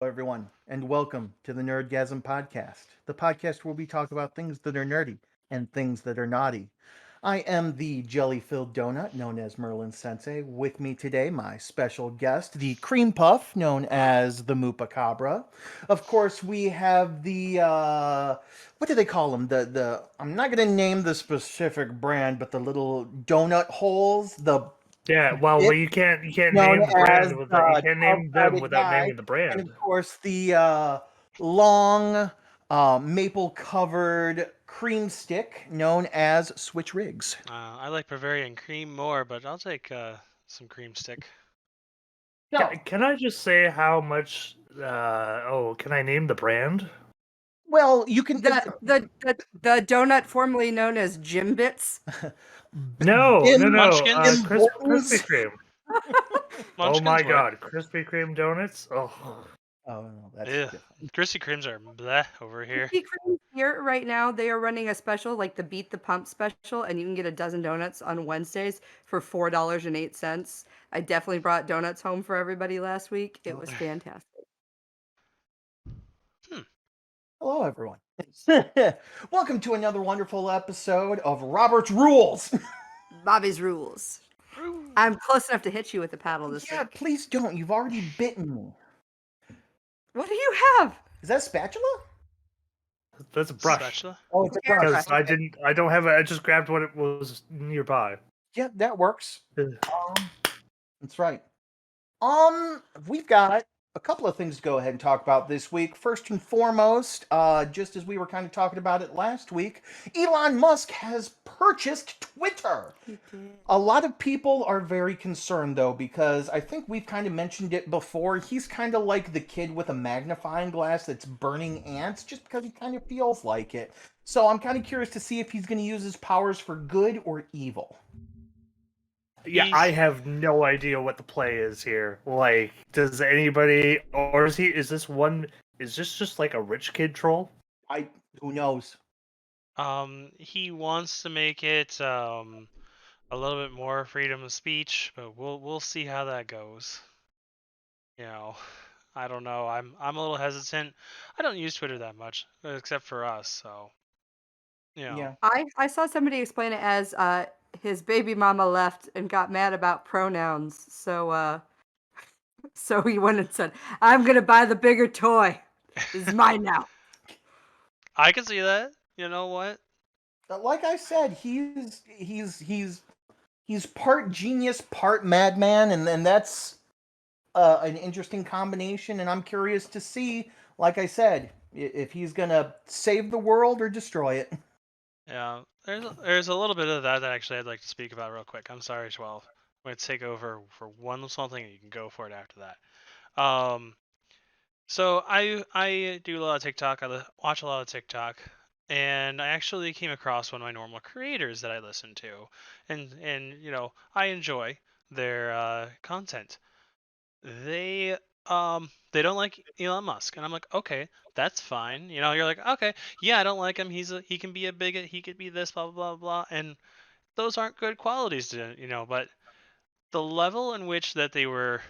everyone, and welcome to the Nerdgasm podcast, the podcast where we talk about things that are nerdy and things that are naughty. I am the jelly-filled donut known as Merlin Sensei. With me today, my special guest, the cream puff known as the Mupacabra. Of course, we have the what do they call them? The I'm not going to name the specific brand, but the little donut holes, the Yeah, well, bit you can't known name the brand as without you the can't name them tough-sided without guy, naming the and brand. of course the long maple-covered cream stick known as Switch Rigs. I like Bavarian cream more, but I'll take some cream stick. So, Can I just say how much? Can I name the brand? well, you can The donut formerly known as Jim Bits. No, no, Bim no. Munchkins? Bim Krispy Bortons. Kreme. Oh my Munchkins work. God, Krispy Kreme donuts. Oh, Oh no, that's Yeah, different. Krispy Kremes are bleh over here. Krispy Kreme here right now, they are running a special, like the Beat the Pump special, and you can get a dozen donuts on Wednesdays for $4.08. I definitely brought donuts home for everybody last week. It was fantastic. Hmm. Hello, everyone. Welcome to another wonderful episode of Robert's Rules. Bobby's rules. I'm close enough to hit you with the paddle this Yeah, week. please don't. You've already bitten me. What do you have? Is that a spatula? that's a brush. Spatula? Oh, it's a Hair brush. brush. Because I don't have it. I just grabbed what it was nearby. Yeah, that works. Ugh. That's right. We've got a couple of things to go ahead and talk about this week. First and foremost, just as we were kind of talking about it last week, Elon Musk has purchased Twitter. A lot of people are very concerned though, because I think we've kind of mentioned it before. He's kind of like the kid with a magnifying glass that's burning ants just because he kind of feels like it. So I'm kind of curious to see if he's going to use his powers for good or evil. Yeah, He's- I have no idea what the play is here. Like, does anybody, or is he? Is this one? Is this just like a rich kid troll? Who knows? He wants to make it a little bit more freedom of speech, but we'll see how that goes. You know, I don't know. I'm a little hesitant. I don't use Twitter that much, except for us. So, you know. Yeah. I saw somebody explain it as his baby mama left and got mad about pronouns. So he went and said, "I'm gonna buy the bigger toy. This is mine now." I can see that. You know what? Like I said, he's part genius, part madman, and that's an interesting combination. And I'm curious to see, like I said, if he's gonna save the world or destroy it. Yeah, there's a little bit of that actually I'd like to speak about real quick. I'm sorry, 12. I'm gonna take over for one small thing, and you can go for it after that. So I do a lot of TikTok. Watch a lot of TikTok, and I actually came across one of my normal creators that I listen to, and I enjoy their content. They don't like Elon Musk, and I'm like, okay, that's fine. You're like, okay, yeah, I don't like him. He can be a bigot. He could be this, blah blah blah, and those aren't good qualities to. But the level in which that they were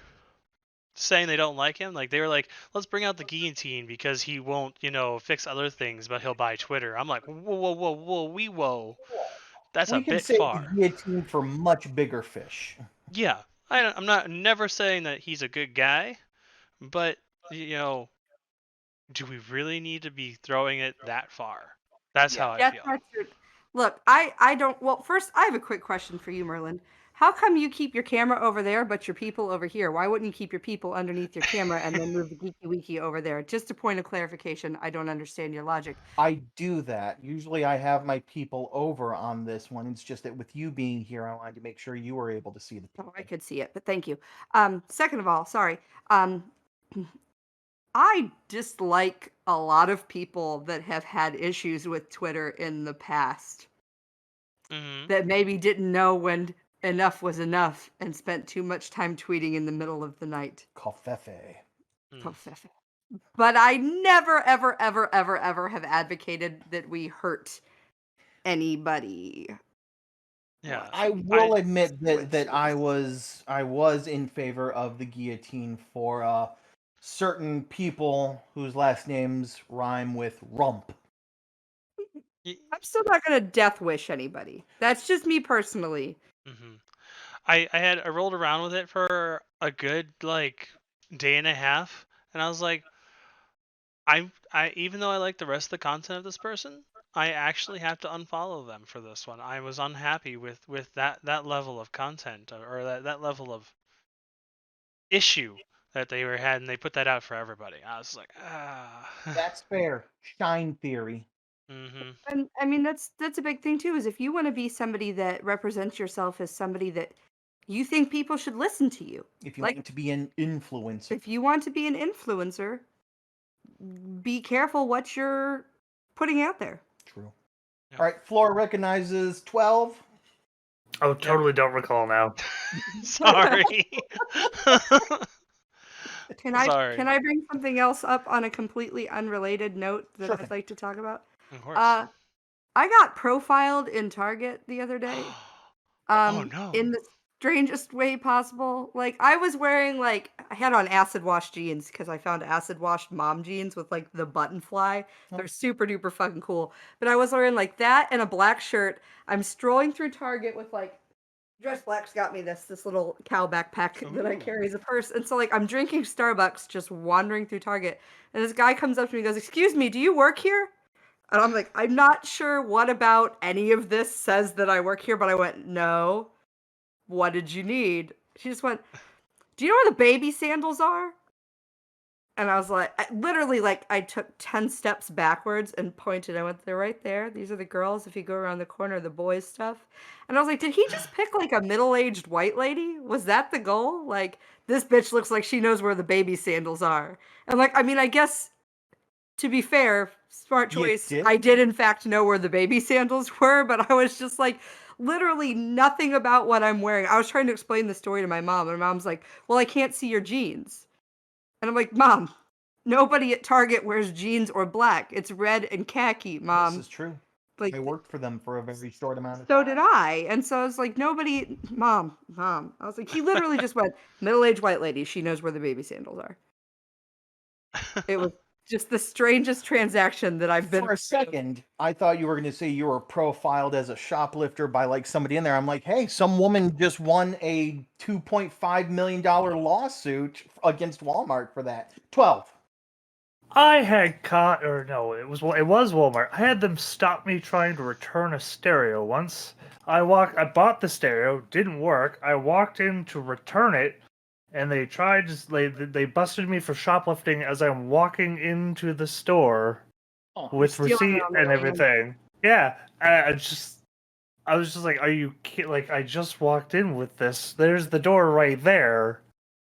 saying they don't like him, like they were like, let's bring out the guillotine because he won't, fix other things, but he'll buy Twitter. I'm like, whoa, whoa, whoa, whoa. That's a We can bit save the far. guillotine for much bigger fish. Yeah, I'm not never saying that he's a good guy, but do we really need to be throwing it that far? That's how I Yeah, feel. that's true. Look, I don't. Well, first, I have a quick question for you, Merlin. How come you keep your camera over there, but your people over here? Why wouldn't you keep your people underneath your camera and then move the geeky wiki over there? Just a point of clarification. I don't understand your logic. I do that. Usually I have my people over on this one. It's just that with you being here, I wanted to make sure you were able to see the people. Oh, I could see it, but thank you. Second of all, sorry. Um, I dislike a lot of people that have had issues with Twitter in the past Mm-hmm. that maybe didn't know when enough was enough and spent too much time tweeting in the middle of the night. Covfefe. But I never, ever, ever, ever, ever have advocated that we hurt anybody. Yeah. I will admit that I was in favor of the guillotine for certain people whose last names rhyme with rump. I'm still not gonna death wish anybody. That's just me personally. Mm-hmm. I rolled around with it for a good like day and a half, and I was like, I even though I like the rest of the content of this person, I actually have to unfollow them for this one. I was unhappy with that level of content or that level of issue that they had, and they put that out for everybody. I was like, ah. That's fair. Shine theory. Mm-hmm. And I mean that's a big thing too, is if you want to be somebody that represents yourself as somebody that you think people should listen to you. If you Like want to be an influencer. if you want to be an influencer, be careful what you're putting out there. True. Yeah. All right, Floor recognizes 12. Oh, totally don't recall now. Sorry. Can I Sorry. bring something else up on a completely unrelated note that Sure I'd thing. like to talk about? Of course. I got profiled in Target the other day. Oh no. In the strangest way possible. Like I was wearing I had on acid wash jeans because I found acid washed mom jeans with like the button fly. They're super duper fucking cool. But I was wearing like that and a black shirt. I'm strolling through Target with like Dress Black's got me this little cow backpack that I Ooh. carry as a purse. And so like I'm drinking Starbucks just wandering through Target. And this guy comes up to me and goes, "Excuse me, do you work here?" And I'm like, "I'm not sure what about any of this says that I work here," but I went, "No. What did you need?" She just went, "Do you know where the baby sandals are?" And I was like, literally, like, I took 10 steps backwards and pointed. I went, "They're right there. These are the girls. If you go around the corner, the boys' stuff." And I was like, did he just pick like a middle-aged white lady? Was that the goal? Like, this bitch looks like she knows where the baby sandals are. And like, I mean, I guess to be fair, smart You choice. did? I did in fact know where the baby sandals were, but I was just like, literally nothing about what I'm wearing. I was trying to explain the story to my mom, and my mom's like, "Well, I can't see your jeans." And I'm like, "Mom, nobody at Target wears jeans or black. It's red and khaki, Mom." This is true. Like, I worked for them for a very short amount of so time. did I. And so I was like, nobody, Mom. I was like, he literally just went, "Middle-aged white lady. She knows where the baby sandals are." It was just the strangest transaction that I've been For a second, I thought you were going to say you were profiled as a shoplifter by like somebody in there. I'm like, hey, some woman just won a $2.5 million lawsuit against Walmart for that. 12. I had caught, or no, it was Walmart. I had them stop me trying to return a stereo once. I bought the stereo, didn't work. I walked in to return it, and they they busted me for shoplifting as I'm walking into the store with stealing receipt on the and way in. everything. Yeah, I was just like, are you kidding? Like, I just walked in with this. There's the door right there.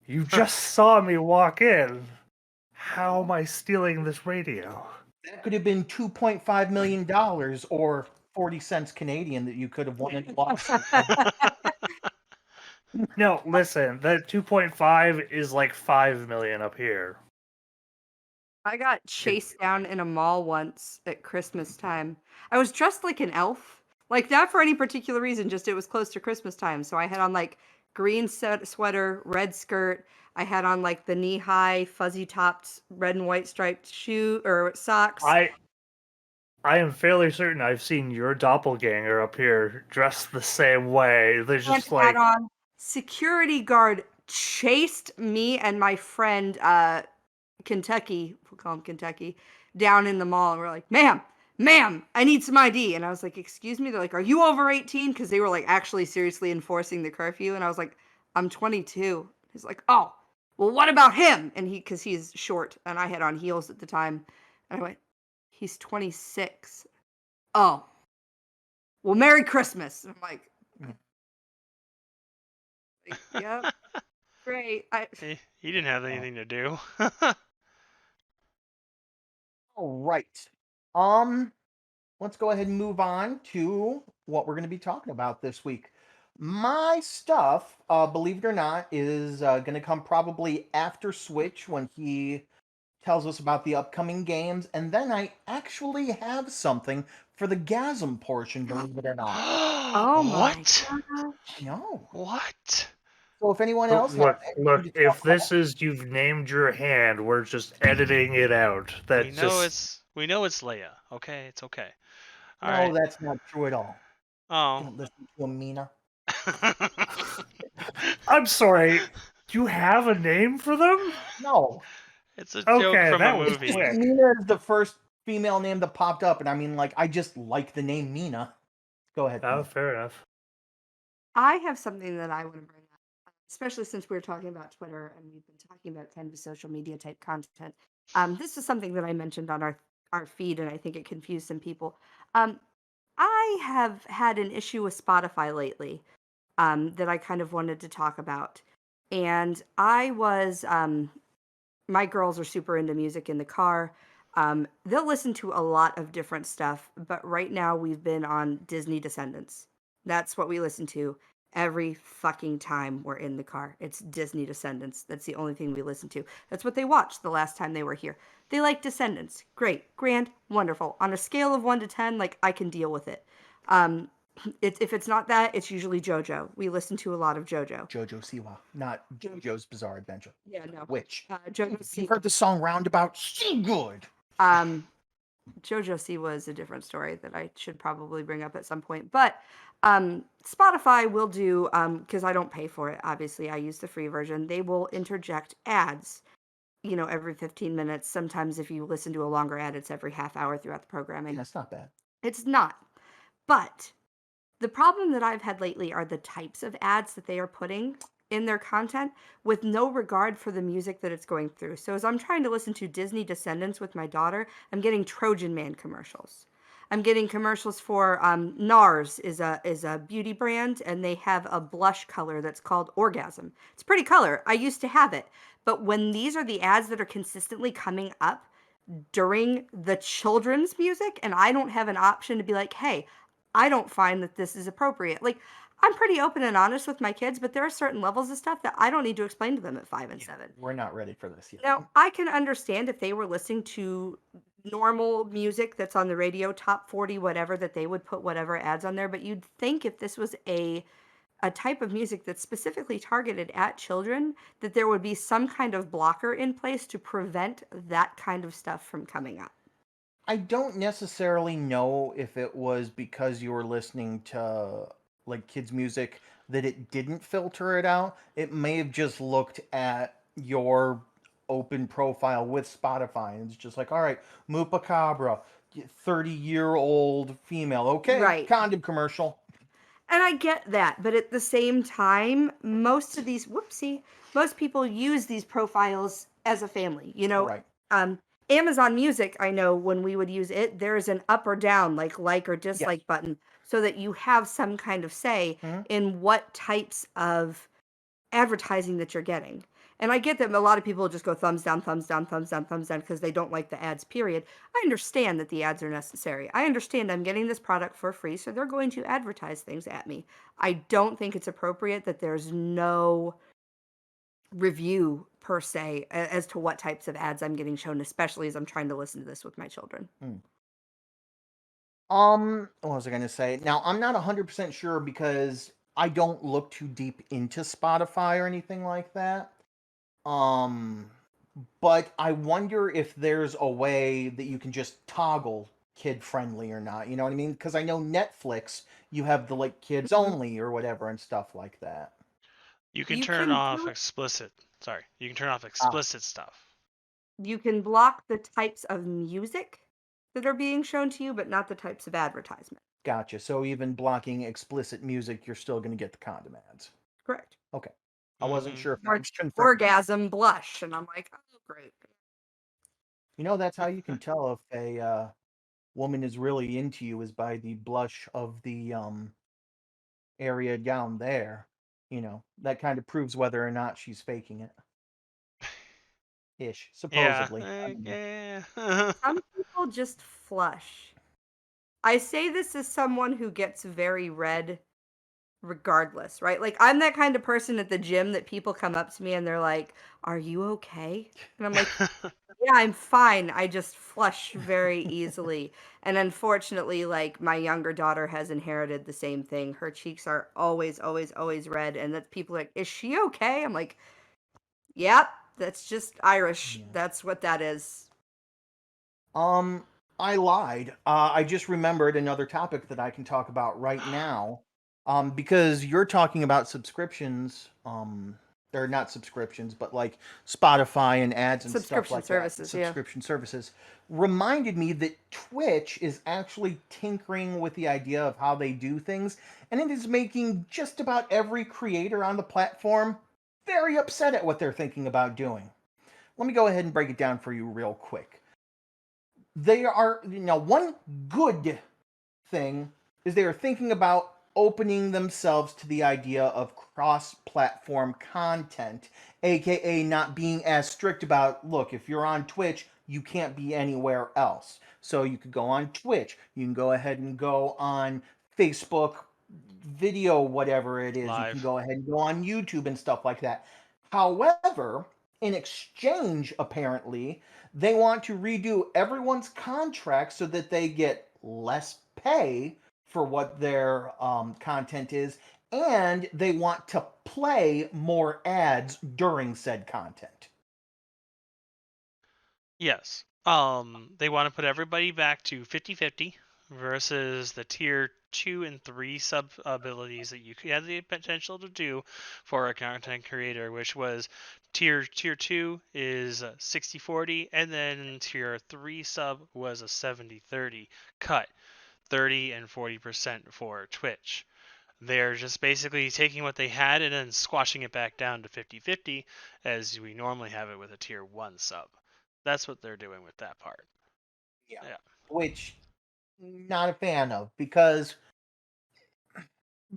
You just saw me walk in. How am I stealing this radio? That could have been $2.5 million or 40 cents Canadian that you could have won in a lawsuit. No, listen, that 2.5 is like 5 million up here. I got chased down in a mall once at Christmas time. I was dressed like an elf. Like, not for any particular reason, just it was close to Christmas time. So I had on like green sweater, red skirt. I had on like the knee-high, fuzzy-topped, red and white striped shoe or socks. I am fairly certain I've seen your doppelganger up here dressed the same way. They're And just like, had on security guard chased me and my friend Kentucky, we'll call him Kentucky, down in the mall, and we're like, ma'am, I need some ID. And I was like, excuse me? They're like, are you over 18? Because they were like actually seriously enforcing the curfew. And I was like, I'm 22. He's like, oh, well, what about him? And because he's short and I had on heels at the time. And I went, he's 26. Oh, well, Merry Christmas. And I'm like, yep, great. He didn't have anything to do. All right. Let's go ahead and move on to what we're going to be talking about this week. My stuff, believe it or not, is going to come probably after Switch when he tells us about the upcoming games, and then I actually have something for the Gasm portion, believe it or not. Oh my What? God. No. What? So if anyone else has Look, anything to if talk this is you've named your hand, we're just editing it out. That We know just it's Leia. Okay, it's okay. All no, right. that's not true at all. Oh. Don't listen to Amina. I'm sorry. You have a name for them? No. It's a joke Okay, from a that was movie. quick. Mina is the first female name that popped up, and I mean, like, I just like the name Mina. Go ahead. Oh, Mina. fair enough. I have something that I want to bring up, especially since we were talking about Twitter and we've been talking about kind of social media type content. This is something that I mentioned on our feed, and I think it confused some people. Um, I have had an issue with Spotify lately that I kind of wanted to talk about, and I was my girls are super into music in the car. They'll listen to a lot of different stuff, but right now we've been on Disney Descendants. That's what we listen to every fucking time we're in the car. It's Disney Descendants. That's the only thing we listen to. That's what they watched the last time they were here. They like Descendants. Great, grand, wonderful. On a scale of 1 to 10, like I can deal with it. If it's not that, it's usually JoJo. We listen to a lot of JoJo. JoJo Siwa, not JoJo's Bizarre Adventure. Yeah, no. Which JoJo you've Siwa. heard the song Roundabout? So good. JoJo Siwa is a different story that I should probably bring up at some point. But Spotify will do, because I don't pay for it, obviously, I use the free version. They will interject ads, every 15 minutes. Sometimes if you listen to a longer ad, it's every half hour throughout the programming. That's not bad. It's not. But the problem that I've had lately are the types of ads that they are putting in their content with no regard for the music that it's going through. So as I'm trying to listen to Disney Descendants with my daughter, I'm getting Trojan Man commercials. I'm getting commercials for NARS is a beauty brand, and they have a blush color that's called Orgasm. It's a pretty color. I used to have it. But when these are the ads that are consistently coming up during the children's music, and I don't have an option to be like, hey, I don't find that this is appropriate. Like, I'm pretty open and honest with my kids, but there are certain levels of stuff that I don't need to explain to them at 5 and 7. We're not ready for this yet. Now, I can understand if they were listening to normal music that's on the radio, top 40, whatever, that they would put whatever ads on there. But you'd think if this was a type of music that's specifically targeted at children, that there would be some kind of blocker in place to prevent that kind of stuff from coming up. I don't necessarily know if it was because you were listening to like kids' music that it didn't filter it out. It may have just looked at your open profile with Spotify and it's just like, all right, Mupacabra, 30-year-old female. Okay, Right. condom commercial. And I get that, but at the same time, most people use these profiles as a family, Right. Amazon Music, I know when we would use it, there's an up or down, like or dislike button, so that you have some kind of say in what types of advertising that you're getting. And I get that a lot of people just go thumbs down, thumbs down, thumbs down, thumbs down because they don't like the ads, period. I understand that the ads are necessary. I understand I'm getting this product for free, so they're going to advertise things at me. I don't think it's appropriate that there's no review per se as to what types of ads I'm getting shown, especially as I'm trying to listen to this with my children. What was I going to say? Now, I'm not 100% sure because I don't look too deep into Spotify or anything like that. But I wonder if there's a way that you can just toggle kid friendly or not. You know what I mean? Because I know Netflix, you have the like kids only or whatever and stuff like that. You can You turn can off do- explicit. Sorry, you can turn off explicit stuff. You can block the types of music that are being shown to you, but not the types of advertisement. Gotcha. So even blocking explicit music, you're still going to get the condom ads. Correct. Okay. I wasn't sure if that was confirmed. Orgasm blush, and I'm like, oh, great. You know, that's how you can tell if a woman is really into you is by the blush of the area down there. You know, that kind of proves whether or not she's faking it. Ish, supposedly. Yeah. Some people just flush. I say this as someone who gets very red regardless, right? Like I'm that kind of person at the gym that people come up to me and they're like, "Are you okay?" And I'm like, "Yeah, I'm fine. I just flush very easily." And unfortunately, like my younger daughter has inherited the same thing. Her cheeks are always, always, always red, and that people are like, "Is she okay?" I'm like, "Yep, that's just Irish. Yeah. That's what that is." I lied. I just remembered another topic that I can talk about right now. Because you're talking about subscriptions, or not subscriptions, but like Spotify and ads and stuff Subscription like that. services, yeah. Subscription services reminded me that Twitch is actually tinkering with the idea of how they do things, and it is making just about every creator on the platform very upset at what they're thinking about doing. Let me go ahead and break it down for you real quick. They are, one good thing is they are thinking about opening themselves to the idea of cross-platform content, aka not being as strict about, look, if you're on Twitch, you can't be anywhere else. So you could go on Twitch, you can go ahead and go on Facebook video, whatever it is, you can Live. go ahead and go on YouTube and stuff like that. However, in exchange, apparently, they want to redo everyone's contract so that they get less pay for what their content is, and they want to play more ads during said content. Yes. They want to put everybody back to 50-50 versus the tier 2 and 3 sub abilities that you had the potential to do for a content creator, which was tier 2 is 60-40, and then tier 3 sub was a 70-30 cut, 30 and 40% for Twitch. They're just basically taking what they had and then squashing it back down to 50-50 as we normally have it with a tier 1 sub. That's what they're doing with that part. Yeah. Yeah. Which not a fan of, because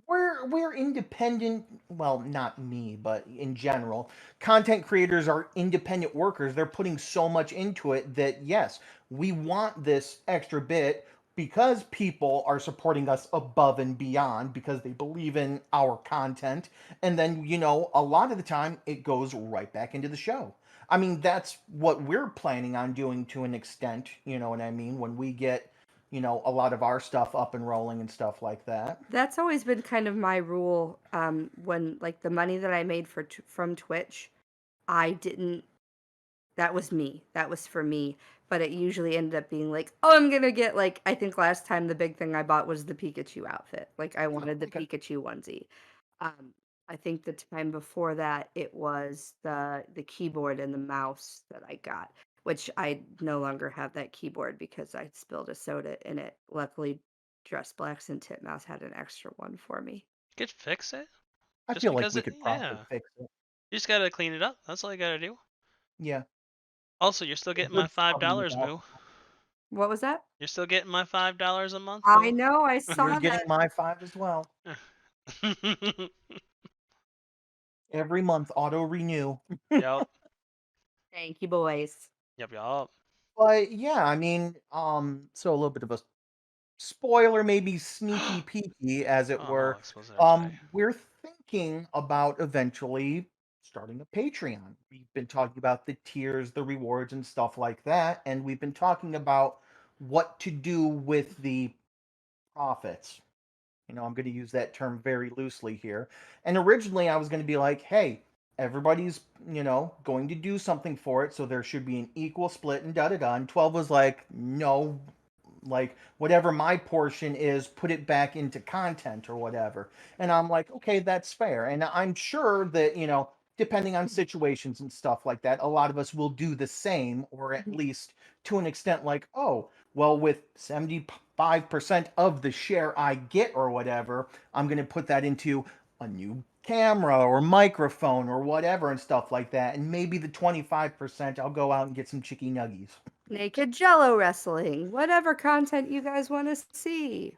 we're independent, well, not me, but in general, content creators are independent workers. They're putting so much into it that yes, we want this extra bit because people are supporting us above and beyond because they believe in our content, and then a lot of the time it goes right back into the show. I mean, that's what we're planning on doing to an extent, you know what I mean, when we get a lot of our stuff up and rolling and stuff like that. That's always been kind of my rule. When like the money that I made from Twitch, I didn't. That was me. That was for me. But it usually ended up being like, oh, I'm gonna get like. I think last time the big thing I bought was the Pikachu outfit. Like I wanted the Okay. Pikachu onesie. I think the time before that it was the keyboard and the mouse that I got, which I no longer have that keyboard because I spilled a soda in it. Luckily, Dress Blacks and Titmouse had an extra one for me. You could fix it. I Just feel like because we it, could probably yeah. fix it. You just gotta clean it up. That's all you gotta do. Yeah. Also, you're still A getting my good scrubbing with $5, Moo. alcohol. What was that? You're still getting my $5 a month, I Moo. know, I You're saw getting that. my 5 as well. Every month, auto renew. Yep. Thank you, boys. Yup. But yeah, I mean, so a little bit of a spoiler, maybe sneaky peeky, as it Oh no, were. exposed everybody. We're thinking about eventually starting a Patreon. We've been talking about the tiers, the rewards, and stuff like that, and we've been talking about what to do with the profits. I'm going to use that term very loosely here. And originally, I was going to be like, hey, everybody's, going to do something for it, so there should be an equal split and da da da. And 12 was like, no, like whatever my portion is, put it back into content or whatever. And I'm like, okay, that's fair. And I'm sure that, depending on situations and stuff like that, a lot of us will do the same, or at least to an extent, like, oh, well, with 75% of the share I get or whatever, I'm going to put that into a new camera or microphone or whatever and stuff like that. And maybe the 25% I'll go out and get some chicky nuggies. Naked Jello wrestling, whatever content you guys want to see.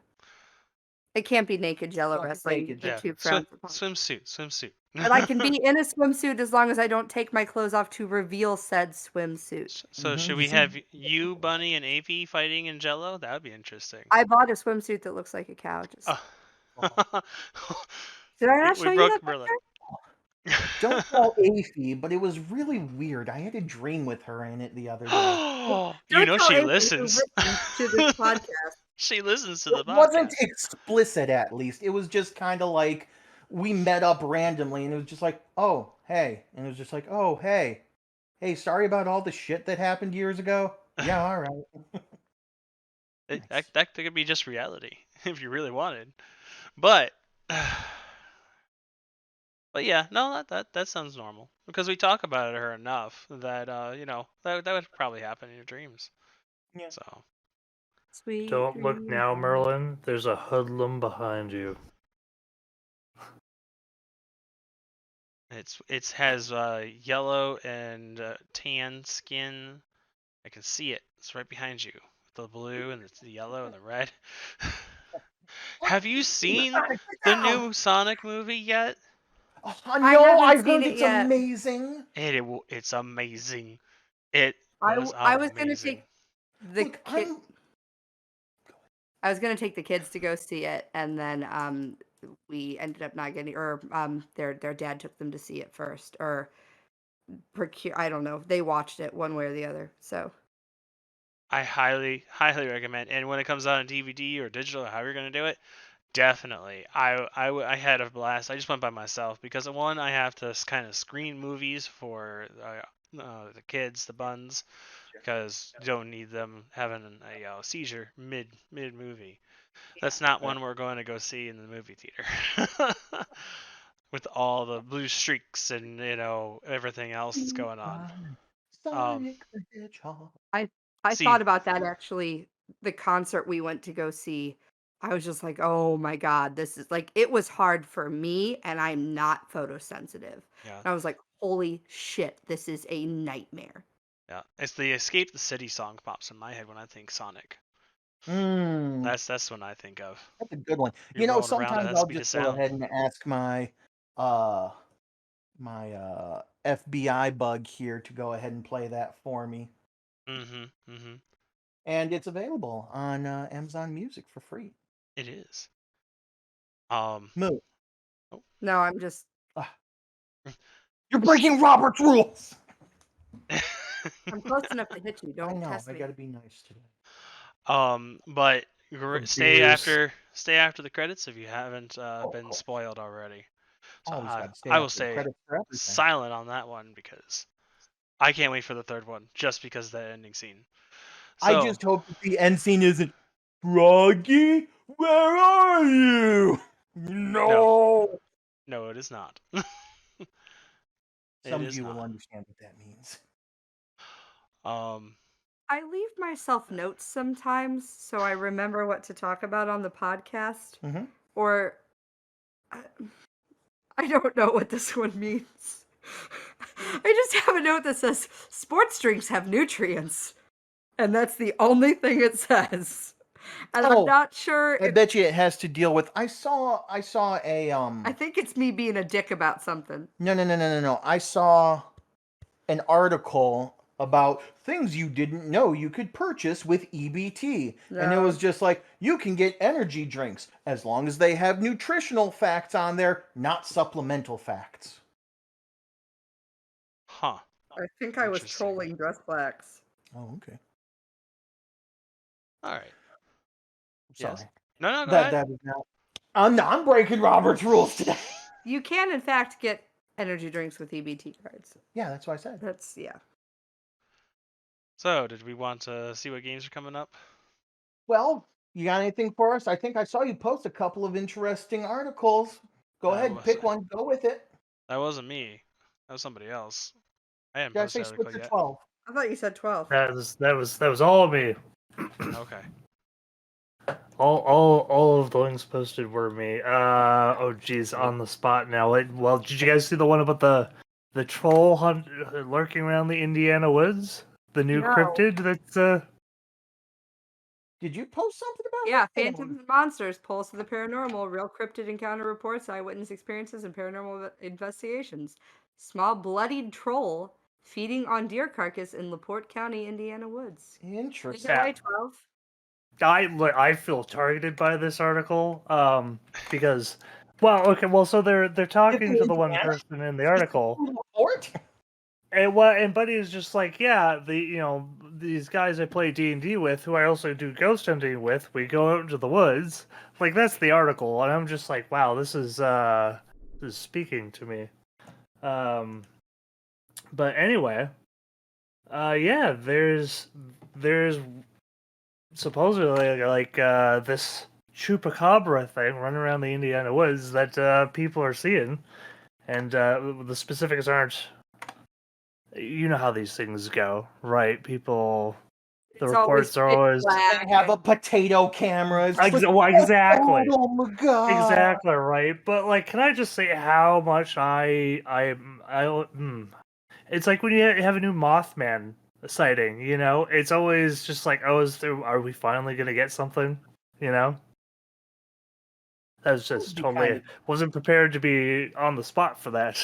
It can't be naked Jello Fucking wrestling. naked. Yeah. YouTube frowns upon. Swimsuit. But I can be in a swimsuit as long as I don't take my clothes off to reveal said swimsuit. So should we have you, Bunny, and AP fighting in Jello? That would be interesting. I bought a swimsuit that looks like a cow. Just Oh, Did I not we show you broke that Merlin. picture? Don't tell Afy, but it was really weird. I had a dream with her in it the other day. You Don't know tell she Amy who listens. listens to this podcast. She listens to the It wasn't podcast. explicit, at least. It was just kind of like we met up randomly, and it was just like, oh, hey. And it was just like, oh, hey. Hey, sorry about all the shit that happened years ago. Yeah, all right. Nice. That could be just reality if you really wanted. But but yeah, no, that sounds normal because we talk about her enough that that would probably happen in your dreams. Yeah. So Sweet Don't look dreams. now, Merlin. There's a hoodlum behind you. it has yellow and tan skin. I can see it. It's right behind you. The blue and the yellow and the red. Have you seen Get the down! new Sonic movie yet? Oh, I no, haven't I seen heard it it's yet. amazing. It's amazing. It I was was gonna amazing. take the Look, kid. I was gonna take the kids to go see it, and then we ended up not getting, or their dad took them to see it first, or I don't know. They watched it one way or the other. So I highly recommend. And when it comes out on DVD or digital, or however you're gonna do it, definitely. I had a blast. I just went by myself because one, I have to kind of screen movies for the kids, the buns, because you don't need them having a seizure mid movie. That's not one we're going to go see in the movie theater. With all the blue streaks and everything else that's going on. Sonic the Hedgehog. I See, thought about that actually. The concert we went to go see, I was just like, oh my God, this is like, it was hard for me, and I'm not photosensitive. yeah, And I was like, holy shit, this is a nightmare. yeah. It's the Escape the City song pops in my head when I think Sonic. That's That's what I think of. a good one. You're rolling around Sometimes at that I'll speed of just go sound. ahead and ask my FBI bug here to go ahead and play that for me. And it's available on Amazon Music for free. It is. Moo. No, I'm just. You're breaking Robert's rules. I'm close enough to hit you. I Don't know. test I me. gotta be nice today. But stay Abuse. after the credits if you haven't been spoiled already. So Always gotta stay I will after the stay credits for everything. silent on that one because I can't wait for the third one just because of that ending scene. So, I just hope that the end scene isn't Froggy, where are you? No. no, it is not. Some It of is you will not. understand what that means. I leave myself notes sometimes so I remember what to talk about on the podcast. Mm-hmm. Or I don't know what this one means. I just have a note that says sports drinks have nutrients. And that's the only thing it says. And I'm not sure I bet you it has to deal with. I saw a I think it's me being a dick about something. No. I saw an article about things you didn't know you could purchase with EBT. And it was just like, you can get energy drinks as long as they have nutritional facts on there, not supplemental facts. Huh. I think I was Interesting. trolling Dress Blacks. Oh, okay. All right. Sorry. Yes? No, go ahead. That is not. I'm breaking Robert's rules today. You can, in fact, get energy drinks with EBT cards. Yeah, that's what I said. That's, yeah. So, did we want to see what games are coming up? Well, you got anything for us? I think I saw you post a couple of interesting articles. Go ahead, pick one. Go with it. That wasn't me. That was somebody else. I haven't Did I posted say an article switch to yet. 12? I thought you said 12. That was all me. Okay. All of the links posted were me. Oh geez, on the spot now. Well, did you guys see the one about the troll hunt lurking around the Indiana woods? The new cryptid that's Did you post something about Yeah, that? Phantoms and Monsters, Pulse of the Paranormal, Real Cryptid Encounter Reports, Eyewitness Experiences, and Paranormal Investigations. Small bloodied troll feeding on deer carcass in LaPorte County, Indiana woods. Interesting. Is it only 12? I feel targeted by this article because so they're talking to the one person in the article. Report? And Buddy is just like, yeah, these guys I play D&D with, who I also do ghost hunting with, we go out into the woods. Like, that's the article, and I'm just like, wow, this is speaking to me. But anyway, yeah, there's supposedly like this chupacabra thing running around the Indiana woods that people are seeing, and the specifics aren't. You know how these things go, right? People, the reports are always They have a potato camera. It's like, exactly, oh my god, exactly right. But like, can I just say how much it's like when you have a new Mothman sighting, you know, it's always just like, oh, are we finally gonna get something, you know? That was just totally wasn't prepared to be on the spot for that.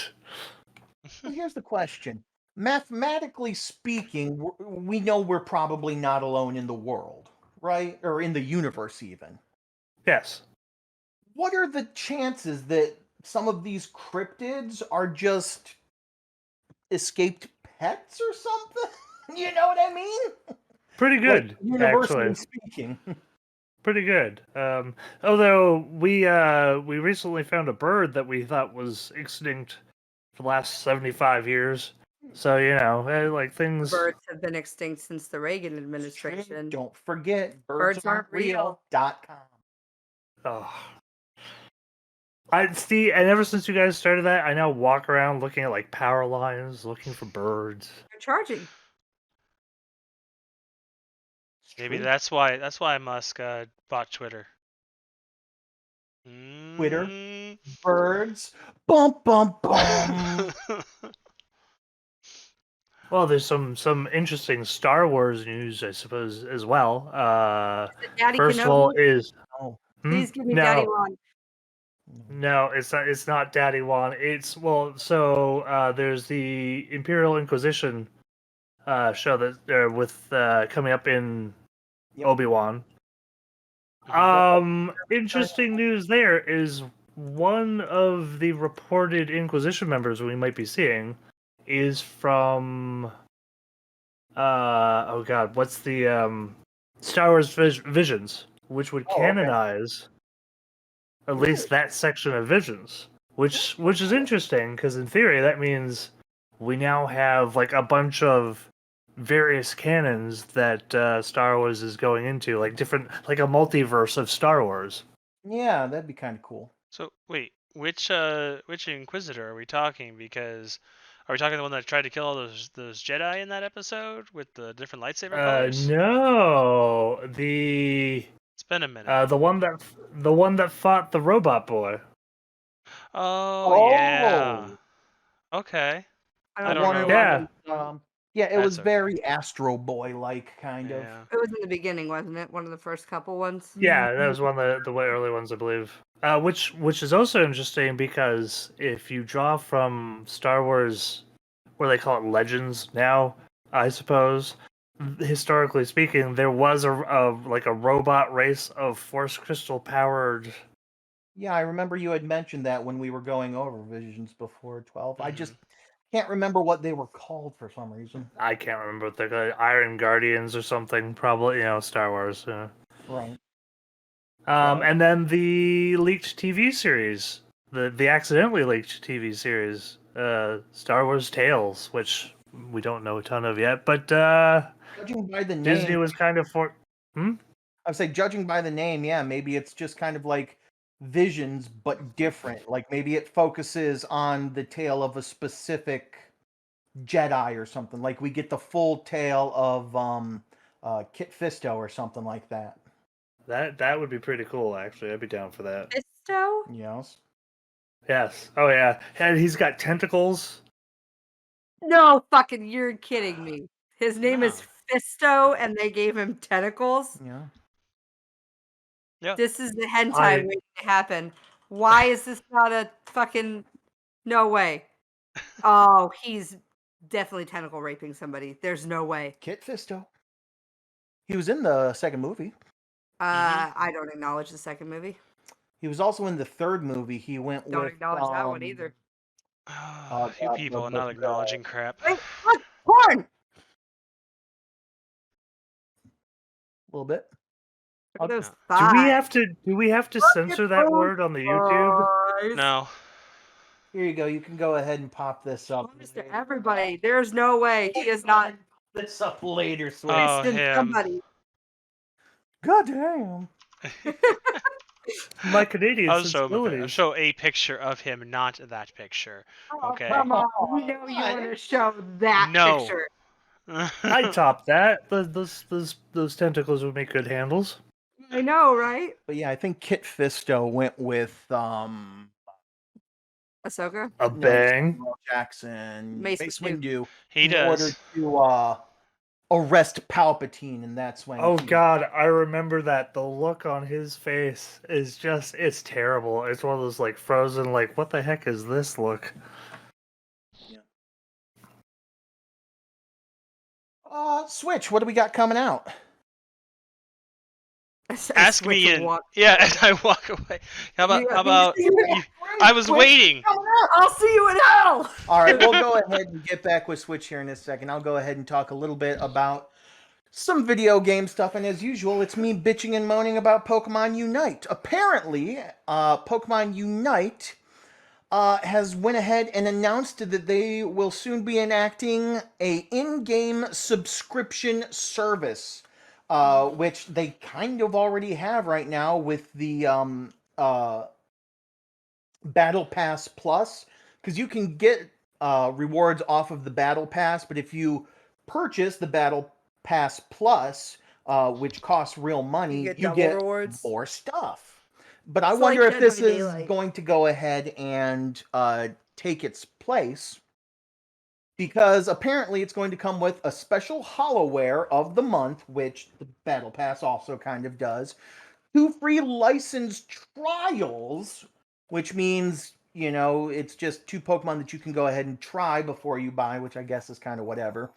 Well, here's the question. Mathematically speaking, we know we're probably not alone in the world, right? Or in the universe, even. Yes. What are the chances that some of these cryptids are just escaped pets or something? You know what I mean? Pretty good, like, universally actually. speaking. Pretty good. Although we recently found a bird that we thought was extinct for the last 75 years. So, you know, like things... Birds have been extinct since the Reagan administration. Don't forget, birdsaren'treal.com. Oh. And ever since you guys started that, I now walk around looking at like power lines, looking for birds. They're charging. Maybe that's why Musk bought Twitter. Twitter, birds, bum bum bum. Well, there's some interesting Star Wars news, I suppose, as well. First of all, is please give me Daddy Ron. No, it's not Daddy Wan. It's there's the Imperial Inquisition show that with coming up in Obi-Wan. Interesting news there is one of the reported Inquisition members we might be seeing is from what's the Star Wars Visions, which would canonize at least that section of Visions, which is interesting because in theory that means we now have like a bunch of various canons that Star Wars is going into, like different, like a multiverse of Star Wars. Yeah, that'd be kind of cool. So wait, which Inquisitor are we talking? Because are we talking the one that tried to kill all those Jedi in that episode with the different lightsaber colors? No, it's been a minute. The one that fought the robot boy. Oh. Yeah. Okay. I don't know. Yeah. Yeah, it was very Astro Boy-like, kind of. It was in the beginning, wasn't it? One of the first couple ones. Yeah, that was one of the early ones, I believe. Which is also interesting because if you draw from Star Wars, what do they call it, Legends now, I suppose. Historically speaking, there was a robot race of Force Crystal powered. Yeah, I remember you had mentioned that when we were going over Visions before 12. I just can't remember what they were called for some reason. I can't remember what they're called. Iron Guardians or something, probably, Star Wars. Right. And then the leaked TV series, the accidentally leaked TV series, Star Wars Tales, which we don't know a ton of yet, but judging by the name, Disney was kind of I would say, judging by the name, yeah, maybe it's just kind of like Visions, but different. Like maybe it focuses on the tale of a specific Jedi or something. Like we get the full tale of Kit Fisto or something like that. That would be pretty cool, actually. I'd be down for that. Fisto? Yes. Yes. Oh yeah, and he's got tentacles. No, fucking, you're kidding me. His name is Fisto, and they gave him tentacles. Yeah. Yeah. This is the hentai waiting to happen. Why is this not a fucking... No way. Oh, he's definitely tentacle raping somebody. There's no way. Kit Fisto. He was in the second movie. I don't acknowledge the second movie. He was also in the third movie. He went Don't with acknowledge that one either. You people are not acknowledging crap. Wait, look, porn. A little bit. Look at those No. thighs. Do we have to Look censor at that those word on the YouTube? thighs. No. Here you go. You can go ahead and pop this up. Bonus to everybody. There's no way he is not This up later, Switch. Oh, fisting him. somebody. God damn. My Canadian I'll show sensibilities. a picture of him, not that picture. Oh, Okay. come on. We know you want to show that No. picture. I'd top that. Those tentacles would make good handles. I know, right? But yeah, I think Kit Fisto went with Ahsoka? A bang. Samuel Jackson, Mace Mace Windu. Windu, He in order does. to arrest Palpatine, and that's when. Oh he- God, I remember that. The look on his face is just—it's terrible. It's one of those like frozen, like what the heck is this look? Switch. What do we got coming out? Ask me and and I walk away. How about you? I was waiting. I'll see you in hell. All right, we'll go ahead and get back with Switch here in a second. I'll go ahead and talk a little bit about some video game stuff, and as usual, it's me bitching and moaning about Pokemon Unite. Apparently, Pokemon Unite has went ahead and announced that they will soon be enacting a in-game subscription service, which they kind of already have right now with the Battle Pass Plus, because you can get rewards off of the Battle Pass, but if you purchase the Battle Pass Plus, which costs real money, You get you double get rewards? more stuff. But I It's wonder like if Dead this by is Daylight. going to go ahead and take its place, because apparently it's going to come with a special HoloWare of the month, which the Battle Pass also kind of does, 2 free license trials, which means, you know, it's just 2 Pokemon that you can go ahead and try before you buy, which I guess is kind of whatever.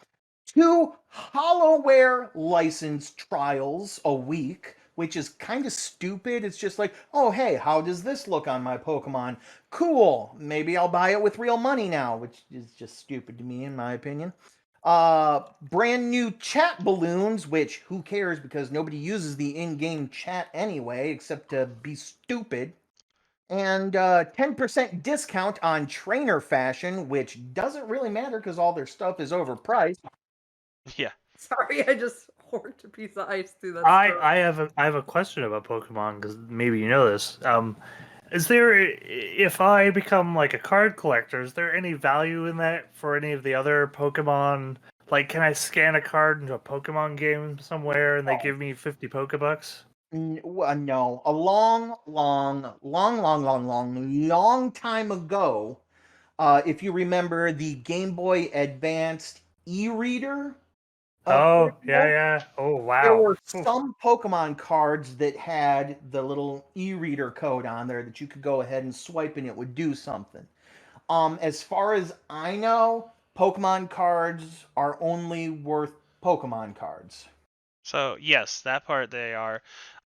2 HoloWare license trials a week, which is kind of stupid. It's just like, oh, hey, how does this look on my Pokemon? Cool. Maybe I'll buy it with real money now, which is just stupid to me, in my opinion. Brand new chat balloons, which who cares because nobody uses the in-game chat anyway, except to be stupid. And 10% discount on trainer fashion, which doesn't really matter because all their stuff is overpriced. Yeah. Sorry, I just horked a piece of ice through that. straw. I have a question about Pokemon because maybe you know this. Is there, if I become like a card collector, is there any value in that for any of the other Pokemon? Like, can I scan a card into a Pokemon game somewhere and they give me 50 Pokebucks? No. A long time ago, if you remember the Game Boy Advanced e-reader. Oh, Pokemon, yeah. Oh, wow. There were some Pokemon cards that had the little e-reader code on there that you could go ahead and swipe and it would do something. As far as I know, Pokemon cards are only worth Pokemon cards. So yes, that part they are.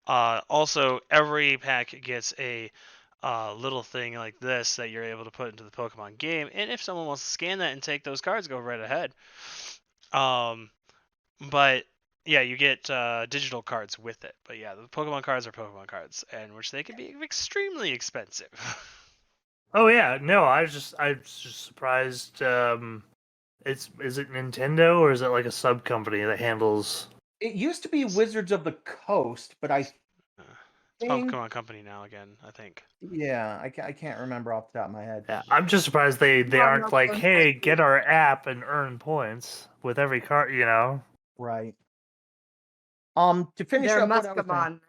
Also, every pack gets a little thing like this that you're able to put into the Pokemon game, and if someone wants to scan that and take those cards, go right ahead. But yeah, you get digital cards with it. But yeah, the Pokemon cards are Pokemon cards, and which they can be extremely expensive. Oh yeah, no, I was just surprised. Is it Nintendo or is it like a sub company that handles? It used to be Wizards of the Coast, but I It's think, Pokemon Company now again, I think. yeah, I can't remember off the top of my head. Yeah, I'm just surprised they No, aren't no, like, no, hey, no. get our app and earn points with every card, you know. Right. To finish They're up what I was saying,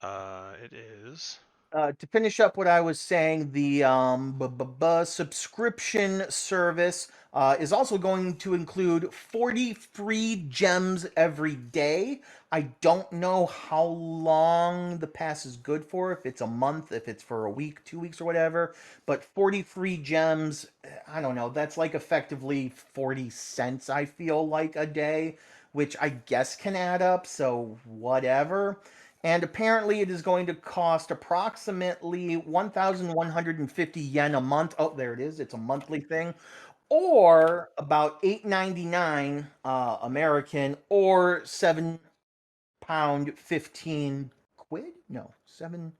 Muscamon. It is. to finish up what I was saying, the subscription service is also going to include 40 free gems every day. I don't know how long the pass is good for, if it's a month, if it's for a week, 2 weeks, or whatever. But 40 free gems, I don't know, that's like effectively 40 cents, I feel like, a day, which I guess can add up, so whatever. and apparently it is going to cost approximately 1,150 yen a month. Oh, there it is. It's a monthly thing, or about $8.99 American, or £7 15 quid. No, £7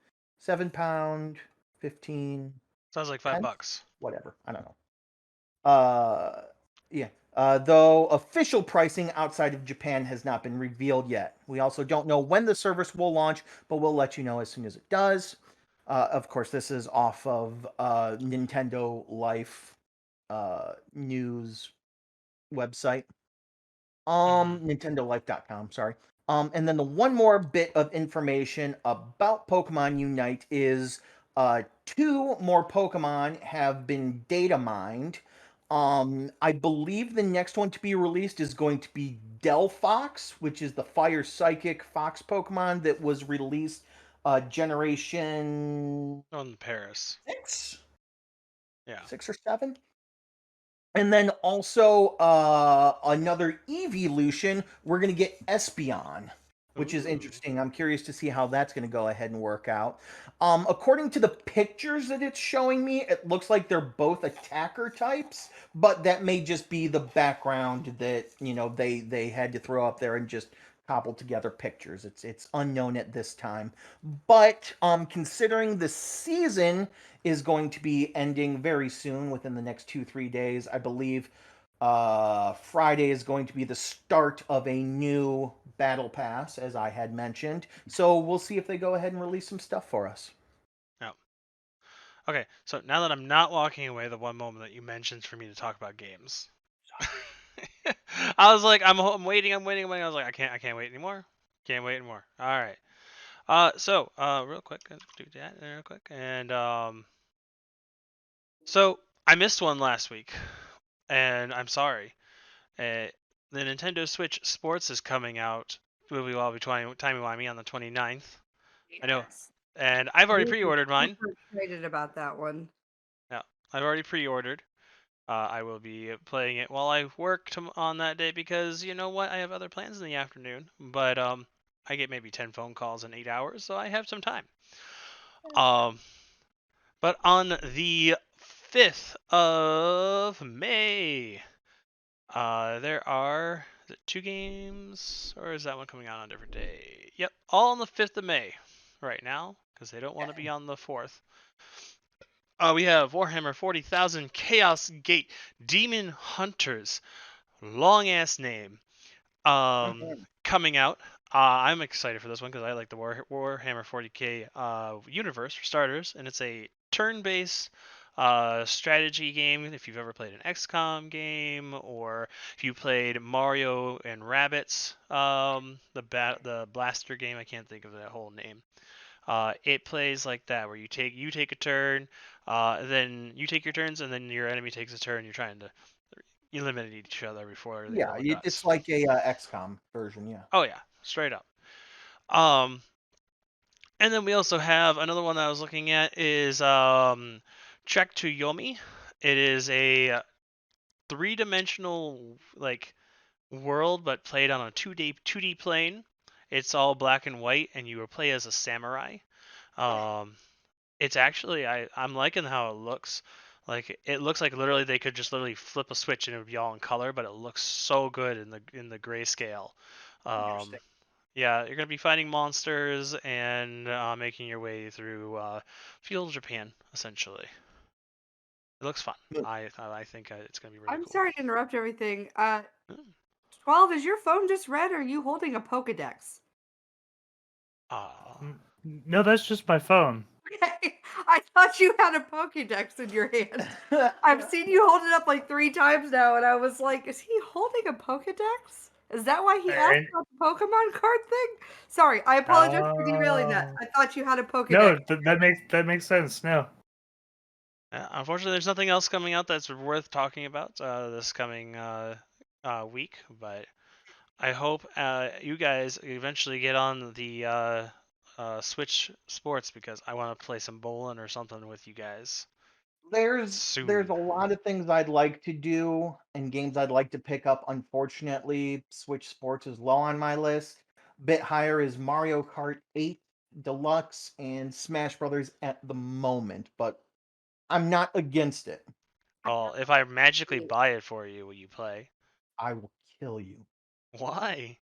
15 Sounds like pence. $5. Whatever. I don't know. Yeah. Though official pricing outside of Japan has not been revealed yet. We also don't know when the service will launch, but we'll let you know as soon as it does. Of course, this is off of Nintendo Life news website. NintendoLife.com, sorry. And then the one more bit of information about Pokemon Unite is 2 more Pokemon have been data mined. I believe the next one to be released is going to be Delphox, which is the Fire Psychic Fox Pokemon that was released Generation On Paris. 6? Yeah. 6 or 7? And then also another evolution, we're going to get Espeon, which is Ooh. interesting. I'm curious to see how that's going to go ahead and work out. According to the pictures that it's showing me, it looks like they're both attacker types, but that may just be the background that, they had to throw up there and just cobble together pictures. It's unknown at this time. But considering the season is going to be ending very soon, within the next 2-3 days, I believe Friday is going to be the start of a new battle pass, as I had mentioned. So we'll see if they go ahead and release some stuff for us. No. Okay, so now that I'm not walking away, the one moment that you mentioned for me to talk about games. I was like, I'm waiting. I was like, I can't wait anymore. Can't wait anymore. All right. So real quick, let's do that real quick, and so I missed one last week, and I'm sorry. The Nintendo Switch Sports is coming out. Will be timey-wimey on the 29th. I know, Yes. and I've already I'm pre-ordered mine. super excited about that one. Yeah, I've already pre-ordered. I will be playing it while I work on that day because you know what? I have other plans in the afternoon, but I get maybe 10 phone calls in 8 hours, so I have some time. Um, but on the 5th of May, there are is it 2 games, or is that one coming out on a different day? Yep, all on the 5th of May right now because they don't want to be on the 4th. We have Warhammer 40,000 Chaos Gate Demon Hunters. Long ass name. Coming out. I'm excited for this one because I like the Warhammer 40k universe for starters, and it's a turn-based strategy game. If you've ever played an XCOM game, or if you played Mario and Rabbids, the blaster game, I can't think of that whole name. It plays like that, where you take a turn, then you take your turns, and then your enemy takes a turn. You're trying to eliminate each other before they Yeah, roll it's dice. like a XCOM version, yeah. Oh yeah, straight up. And then we also have another one that I was looking at is Trek to Yomi. It is a three-dimensional like world, but played on a 2D plane. It's all black and white, and you will play as a samurai. Um, it's actually I'm liking how it looks. Like it looks like literally they could just literally flip a switch and it would be all in color, but it looks so good in the grayscale. Interesting. Yeah, you're gonna be fighting monsters and making your way through feudal Japan essentially. It looks fun. Hmm. I think it's gonna be really I'm cool. sorry to interrupt everything. Mm. 12, is your phone just red or are you holding a Pokedex? Ah, No, that's just my phone. Okay. I thought you had a Pokedex in your hand. I've seen you hold it up like 3 times now, and I was like, is he holding a Pokedex? Is that why he asked And, about the Pokemon card thing? Sorry, I apologize for derailing that. I thought you had a Pokedex. no, that makes sense. No. unfortunately, there's nothing else coming out that's worth talking about this coming week, but I hope you guys eventually get on the Switch Sports because I want to play some bowling or something with you guys There's soon. a lot of things I'd like to do and games I'd like to pick up. Unfortunately, Switch Sports is low on my list. Bit higher is Mario Kart 8 Deluxe and Smash Brothers at the moment, but I'm not against it. Well, if I magically buy it for you, will you play? I will kill you. Why?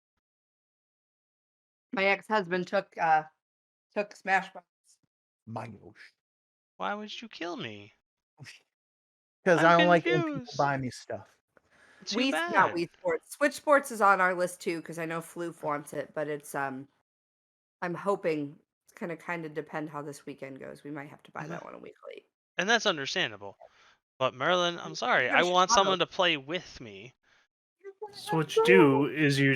My ex-husband took Smash Bros. My gosh. Why would you kill me? Because I'm I don't like when people confused. buy me stuff. Too Not bad. Wii Sports. Switch Sports is on our list too because I know Floof wants it, but it's I'm hoping it's gonna kind of depend how this weekend goes. We might have to buy that one a week late. And that's understandable. But Merlin, I'm sorry. Go to I want Chicago. someone to play with me. So what you do is you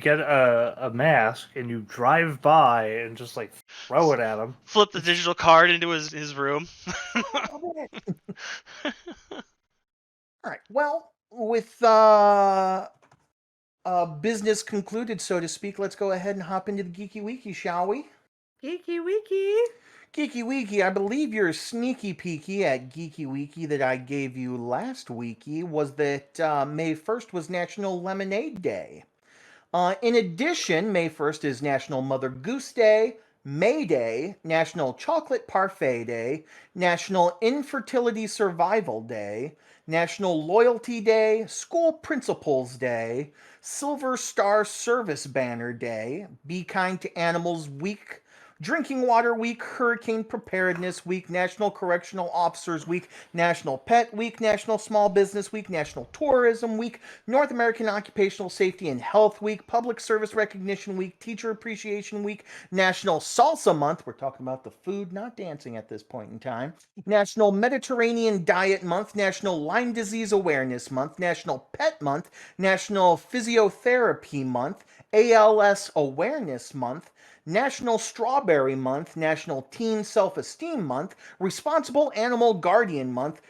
get a mask and you drive by and just like throw it at him. Flip the digital card into his room. All right. Well, with business concluded, so to speak, let's go ahead and hop into the Geeky Weeky, shall we? Geeky Wiki. Geeky Weeky, I believe your sneaky peeky at Geeky Weeky that I gave you last weeky was that May 1st was National Lemonade Day. In addition, May 1st is National Mother Goose Day, May Day, National Chocolate Parfait Day, National Infertility Survival Day, National Loyalty Day, School Principals Day, Silver Star Service Banner Day, Be Kind to Animals Week, Drinking Water Week, Hurricane Preparedness Week, National Correctional Officers Week, National Pet Week, National Small Business Week, National Tourism Week, North American Occupational Safety and Health Week, Public Service Recognition Week, Teacher Appreciation Week, National Salsa Month. We're talking about the food, not dancing at this point in time. National Mediterranean Diet Month, National Lyme Disease Awareness Month, National Pet Month, National Physiotherapy Month, ALS Awareness Month, National Strawberry Month, National Teen Self-Esteem Month, Responsible Animal Guardian Month,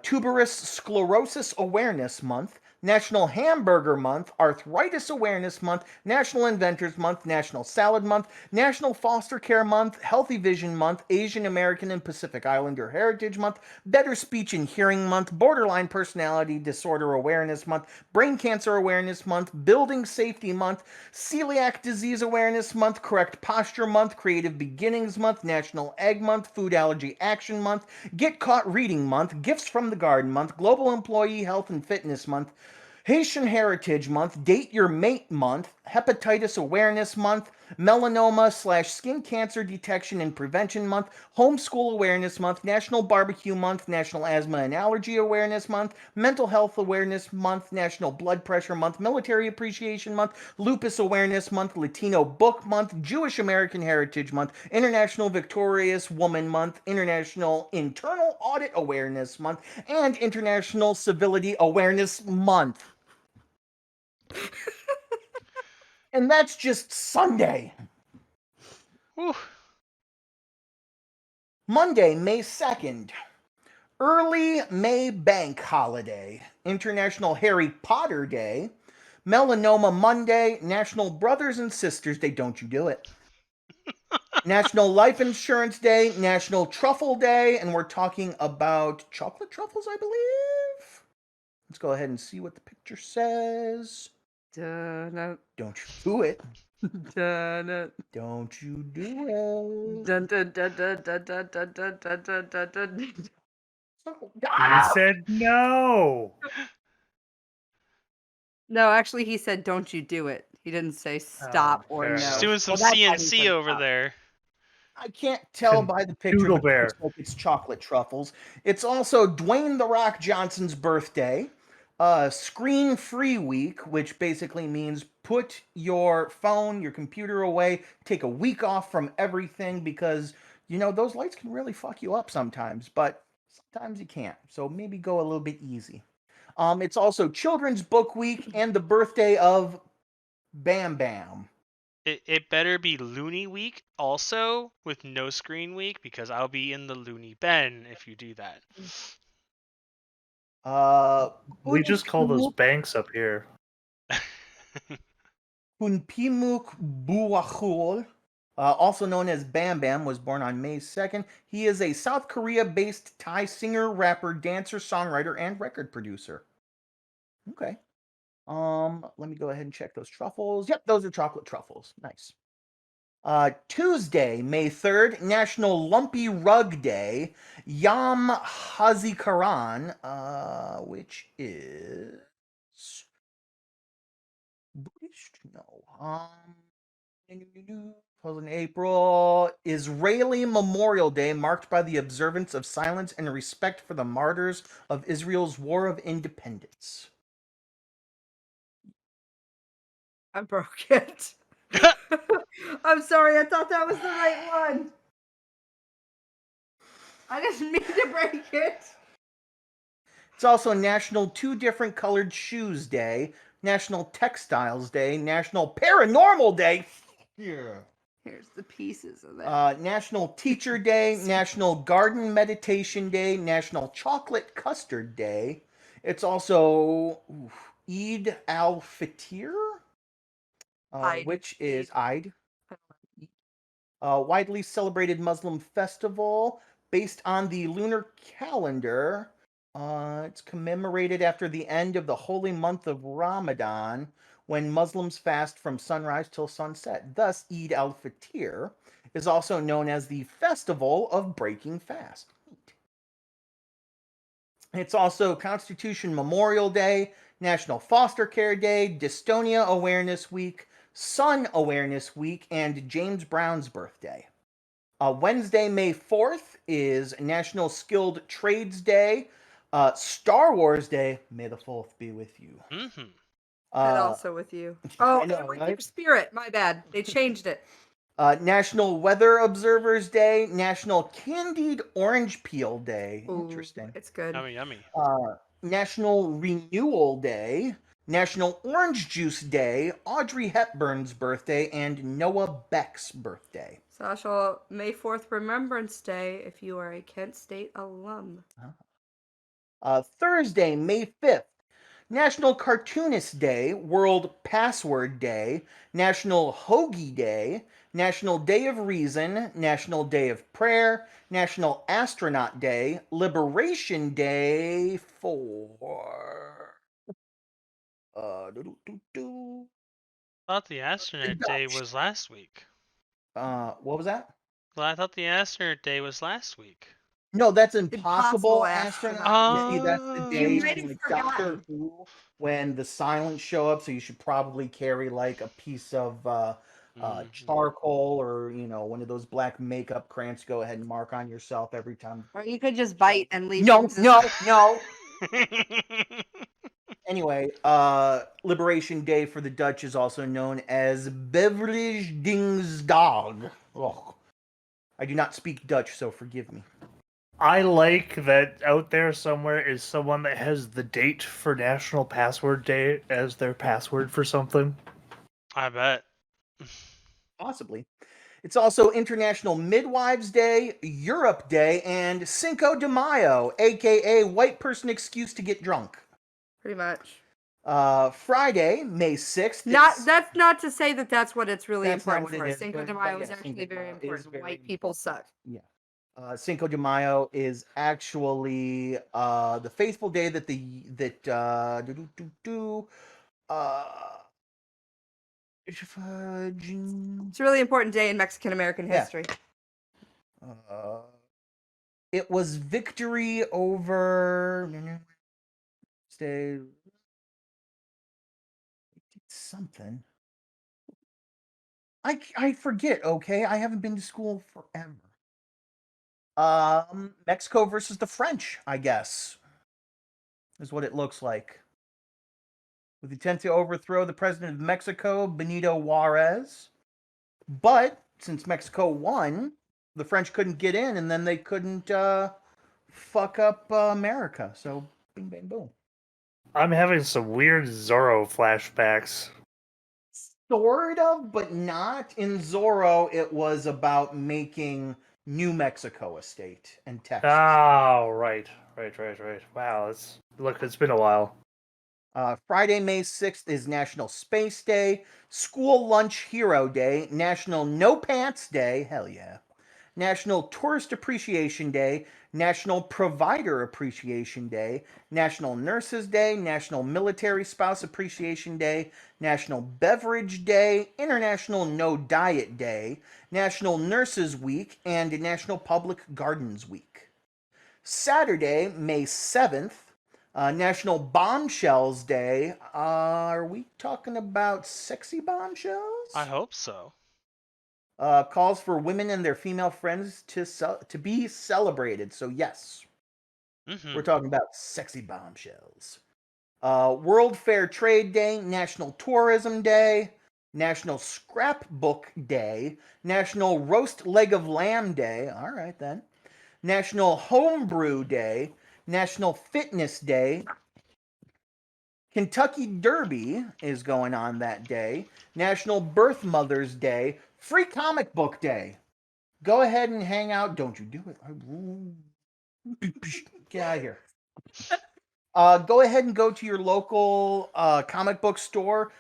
Tuberous Sclerosis Awareness Month, National Hamburger Month, Arthritis Awareness Month, National Inventors Month, National Salad Month, National Foster Care Month, Healthy Vision Month, Asian American and Pacific Islander Heritage Month, Better Speech and Hearing Month, Borderline Personality Disorder Awareness Month, Brain Cancer Awareness Month, Building Safety Month, Celiac Disease Awareness Month, Correct Posture Month, Creative Beginnings Month, National Egg Month, Food Allergy Action Month, Get Caught Reading Month, Gifts from the Garden Month, Global Employee Health and Fitness Month, Haitian Heritage Month, Date Your Mate Month, Hepatitis Awareness Month, Melanoma/Skin Cancer Detection and Prevention Month, Homeschool Awareness Month, National Barbecue Month, National Asthma and Allergy Awareness Month, Mental Health Awareness Month, National Blood Pressure Month, Military Appreciation Month, Lupus Awareness Month, Latino Book Month, Jewish American Heritage Month, International Victorious Woman Month, International Internal Audit Awareness Month, and International Civility Awareness Month. And that's just Sunday. Whew. Monday, May 2nd. Early May Bank Holiday. International Harry Potter Day. Melanoma Monday. National Brothers and Sisters Day. Don't you do it. National Life Insurance Day. National Truffle Day. And we're talking about chocolate truffles, I believe. Let's go ahead and see what the picture says. Dun, Don't you do it. dun, Don't you do it. dun, dun, dun, dun, dun, dun, dun, dun, dun, dun, dun, dun. He said no. No, actually, he said, "Don't you do it." He didn't say stop or fair no. She's enough. doing some Well, that's how he CNC said over stop. there. I can't tell by the picture, Doodle but bear. it looks like it's chocolate truffles. It's also Dwayne The Rock Johnson's birthday. Screen Free Week, which basically means put your phone, your computer away, take a week off from everything because, those lights can really fuck you up sometimes, but sometimes you can't. So maybe go a little bit easy. It's also Children's Book Week and the birthday of Bam Bam. It better be Looney Week also with no screen week because I'll be in the Looney Ben if you do that. We just call those banks up here. Kunpimuk Buwachul, also known as Bam Bam, was born on May 2nd. He is a South Korea-based Thai singer, rapper, dancer, songwriter, and record producer. Okay. Let me go ahead and check those truffles. Yep, those are chocolate truffles. Nice. Tuesday, May 3rd, National Lumpy Rug Day. Yom Hazikaran, which is Buddhist? No. In April, Israeli Memorial Day, marked by the observance of silence and respect for the martyrs of Israel's War of Independence. I broke it. I'm sorry. I thought that was the right one. I didn't mean to break it. It's also National Two Different Colored Shoes Day, National Textiles Day, National Paranormal Day. Yeah. Here's the pieces of that. National Teacher Day, National Garden Meditation Day, National Chocolate Custard Day. It's also Eid al-Fitr, which is Eid. Widely celebrated Muslim festival based on the lunar calendar. It's commemorated after the end of the holy month of Ramadan, when Muslims fast from sunrise till sunset. Thus, Eid al-Fitr is also known as the Festival of Breaking Fast. It's also Constitution Memorial Day, National Foster Care Day, Dystonia Awareness Week, Sun Awareness Week, and James Brown's birthday. Wednesday, May 4th is National Skilled Trades Day, Star Wars Day. May the 4th be with you. Mm-hmm. And also with you. I Oh, know, and with right? your spirit. My bad. They changed it. National Weather Observers Day, National Candied Orange Peel Day. Ooh, Interesting. it's good. Yummy, yummy. National Renewal Day, National Orange Juice Day, Audrey Hepburn's birthday, and Noah Beck's birthday. Sasha, May 4th Remembrance Day if you are a Kent State alum. Thursday, May 5th, National Cartoonist Day, World Password Day, National Hoagie Day, National Day of Reason, National Day of Prayer, National Astronaut Day, Liberation Day for... I thought the astronaut day was last week. What was that? Well, I thought the astronaut day was last week. No, that's Impossible Impossible Astronaut. Astronaut. You see, that's the Oh. day You might have like forgotten. Doctor Who when the silence show up. So you should probably carry like a piece of charcoal or one of those black makeup crayons. Go ahead and mark on yourself every time. Or you could just bite and leave. No, pieces. no. Anyway, Liberation Day for the Dutch is also known as Bevrijdingsdag. Oh, I do not speak Dutch, so forgive me. I like that out there somewhere is someone that has the date for National Password Day as their password for something. I bet. Possibly. It's also International Midwives Day, Europe Day, and Cinco de Mayo, aka white person excuse to get drunk. Pretty much. Friday, May 6th. That's not to say that that's what it's really That's not important what for. it is, Cinco de but Mayo yeah, is actually Cinco de very Mayo is important. very White people suck. Yeah. Cinco de Mayo is actually the faithful day that It's a really important day in Mexican American history. It was victory over something. I forget, okay? I haven't been to school forever. Mexico versus the French, I guess, is what it looks like. With the attempt to overthrow the president of Mexico, Benito Juarez. But since Mexico won, the French couldn't get in, and then they couldn't fuck up America. So, bing, bang, boom. I'm having some weird Zorro flashbacks. Sort of, but not. In Zorro, it was about making New Mexico a state and Texas. Oh, right. Wow, it's been a while. Friday, May 6th is National Space Day, School Lunch Hero Day, National No Pants Day, hell yeah, National Tourist Appreciation Day, National Provider Appreciation Day, National Nurses Day, National Military Spouse Appreciation Day, National Beverage Day, International No Diet Day, National Nurses Week, and National Public Gardens Week. Saturday, May 7th, National Bombshells Day. Are we talking about sexy bombshells? I hope so. Calls for women and their female friends to be celebrated. So yes, Mm-hmm. we're talking about sexy bombshells. World Fair Trade Day, National Tourism Day, National Scrapbook Day, National Roast Leg of Lamb Day. All right then. National Homebrew Day, National Fitness Day. Kentucky Derby is going on that day. National Birth Mothers Day. Free Comic Book Day. Go ahead and hang out. Don't you do it. Get out of here. Go ahead and go to your local comic book store.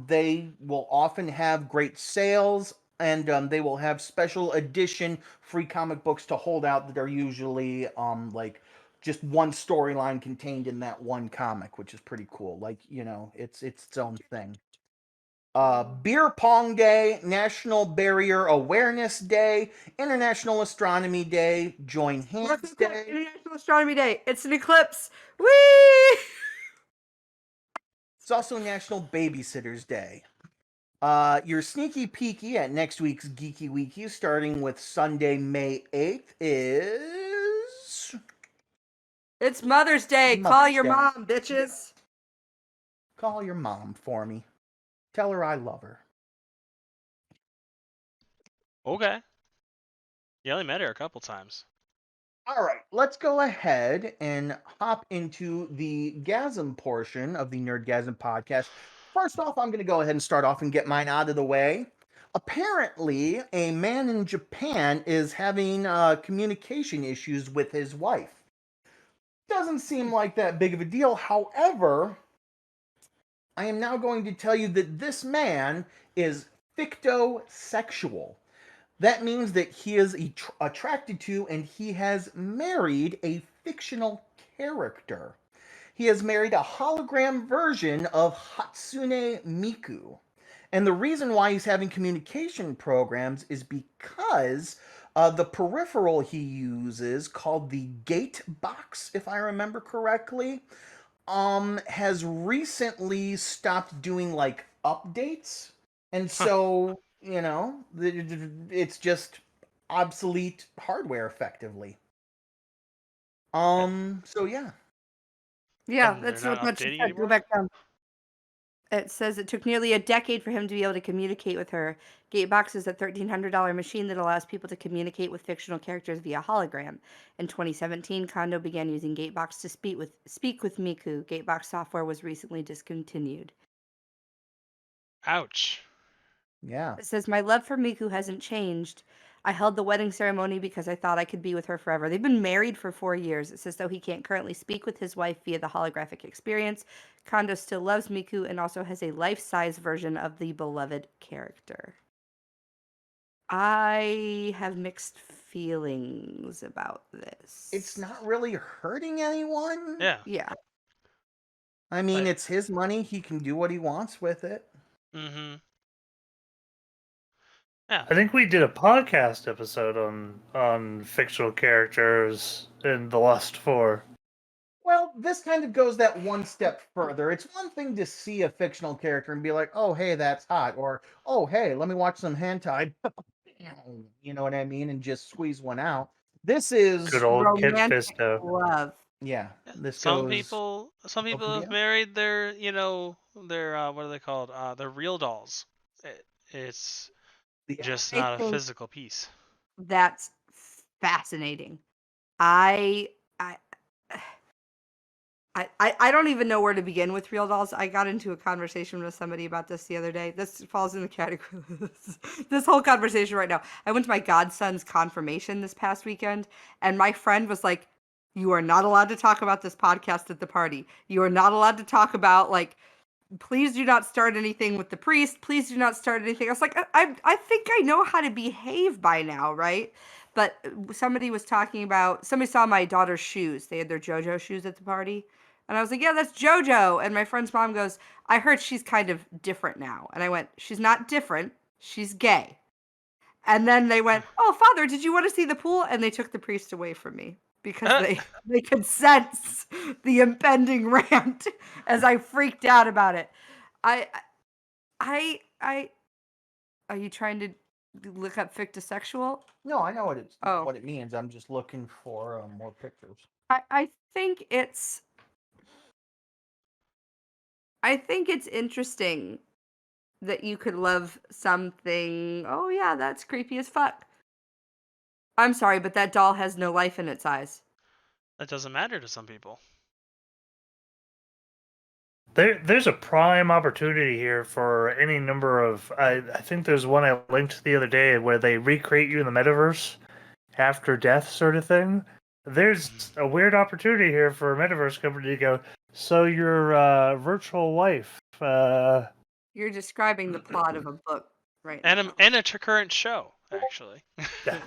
They will often have great sales, and they will have special edition free comic books to hold out that are usually like just one storyline contained in that one comic, which is pretty cool. Like, you know, it's its own thing. Beer Pong Day, National Barrier Awareness Day, International Astronomy Day, Join Hands Day. International Astronomy Day. It's an eclipse. Whee! It's also National Babysitters Day. Your sneaky peeky at next week's Geeky Weeky, starting with Sunday, May 8th, is... It's Mother's Day. Mother's Call your Day. mom, bitches. Call your mom for me. Tell her I love her. Okay. You only met her a couple times. All right, let's go ahead and hop into the Gasm portion of the NerdGasm podcast. First off, I'm going to go ahead and start off and get mine out of the way. Apparently, a man in Japan is having communication issues with his wife. Doesn't seem like that big of a deal. However, I am now going to tell you that this man is fictosexual. That means that he is attracted to and he has married a fictional character. He has married a hologram version of Hatsune Miku. And the reason why he's having communication programs is because the peripheral he uses, called the Gate Box, if I remember correctly, has recently stopped doing like updates. And so, you know, it's just obsolete hardware effectively. So yeah. Yeah, And they're that's not what much updating said. Go anymore? back down. It says it took nearly a decade for him to be able to communicate with her. Gatebox is a $1,300 machine that allows people to communicate with fictional characters via hologram. In 2017, Kondo began using Gatebox to speak with Miku. Gatebox software was recently discontinued. Ouch. Yeah. It says, my love for Miku hasn't changed. I held the wedding ceremony because I thought I could be with her forever. They've been married for 4 years. It says, though he can't currently speak with his wife via the holographic experience, Kondo still loves Miku and also has a life-size version of the beloved character. I have mixed feelings about this. It's not really hurting anyone. Yeah. Yeah. I mean, Like- it's his money. He can do what he wants with it. Mm-hmm. Yeah. I think we did a podcast episode on fictional characters in The Lust 4. Well, this kind of goes that one step further. It's one thing to see a fictional character and be like, oh, hey, that's hot. Or, oh, hey, let me watch some hentai. You know what I mean? And just squeeze one out. This is... Good old Kid Romantic Fisto. love. Yeah. This Some goes... people yeah. have married their, their what are they called? Their real dolls. It's Yeah. just I not a think- physical piece. That's fascinating. I don't even know where to begin with real dolls. I got into a conversation with somebody about this the other day. This falls in the category this whole conversation right now. I went to my godson's confirmation this past weekend, and my friend was like, you are not allowed to talk about this podcast at the party. You are not allowed to talk about, like, please do not start anything with the priest. Please do not start anything. I was like, I think I know how to behave by now, right? But somebody saw my daughter's shoes. They had their JoJo shoes at the party. And I was like, yeah, that's JoJo. And my friend's mom goes, I heard she's kind of different now. And I went, she's not different. She's gay. And then they went, oh, Father, did you want to see the pool? And they took the priest away from me because they could sense the impending rant as I freaked out about it. Are you trying to look up fictosexual? No, I know what it means. I'm just looking for more pictures. I think it's interesting that you could love something. Oh yeah, that's creepy as fuck. I'm sorry, but that doll has no life in its eyes. That doesn't matter to some people. There's a prime opportunity here for any number of... I think there's one I linked the other day where they recreate you in the metaverse after death sort of thing. There's a weird opportunity here for a metaverse company to go, so your virtual wife... You're describing the plot of a book right now. And a current show, actually. Yeah.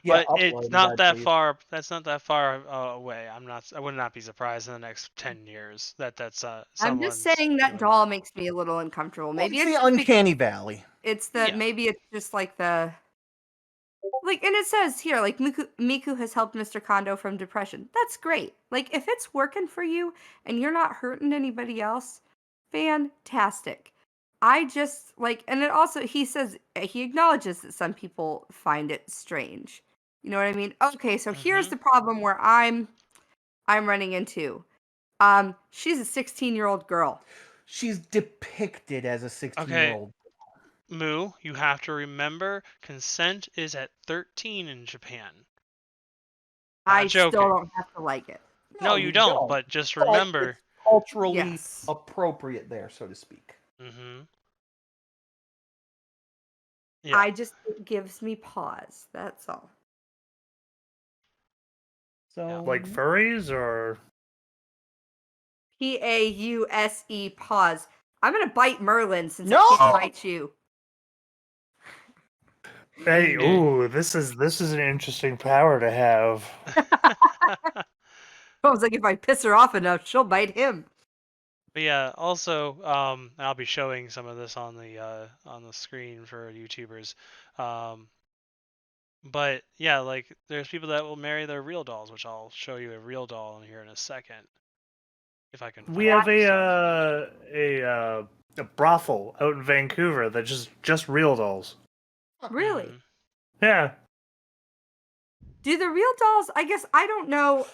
But it's not that far. That's not that far away. I would not be surprised in the next 10 years that's. I'm just saying that doll makes me a little uncomfortable. Maybe it's it's the uncanny valley. It's maybe it's just like and it says here, like, Miku has helped Mr. Kondo from depression. That's great. Like, if it's working for you and you're not hurting anybody else, fantastic. I just and it also, he says, he acknowledges that some people find it strange. You know what I mean? Okay, so here's the problem where I'm running into. She's a 16-year-old girl. She's depicted as a 16-year-old. Moo, you have to remember, consent is at 13 in Japan. I still don't have to like it. No, you don't. But just remember, it's culturally appropriate there, so to speak. Mm-hmm. Yeah. It gives me pause. That's all. So, like furries or Pause, pause. I'm gonna bite Merlin since No! I can't bite you. Hey, ooh, this is an interesting power to have. I was like, if I piss her off enough, she'll bite him. But yeah, also, I'll be showing some of this on the screen for YouTubers. But yeah, like, there's people that will marry their real dolls, which I'll show you a real doll in here in a second, if I can. We have a brothel out in Vancouver that just real dolls. Really? Mm-hmm. Yeah. Do the real dolls? I guess I don't know.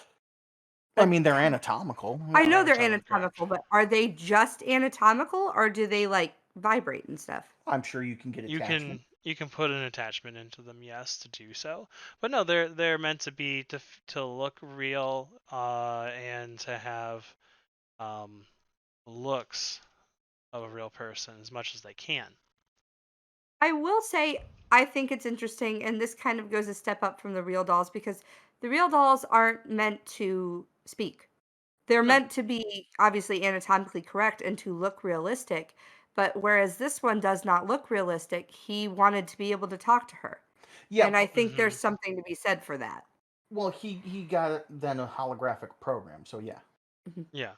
I mean, they're anatomical. I know they're anatomical, but are they just anatomical, or do they vibrate and stuff? I'm sure you can get attachment. You can put an attachment into them, yes, to do so. But no, they're meant to be to look real, and to have looks of a real person as much as they can. I will say, I think it's interesting, and this kind of goes a step up from the real dolls, because the real dolls aren't meant to speak. They're meant to be obviously anatomically correct and to look realistic, but whereas this one does not look realistic, he wanted to be able to talk to her. Yeah. And I think there's something to be said for that. Well, he got then a holographic program, so yeah. Yeah.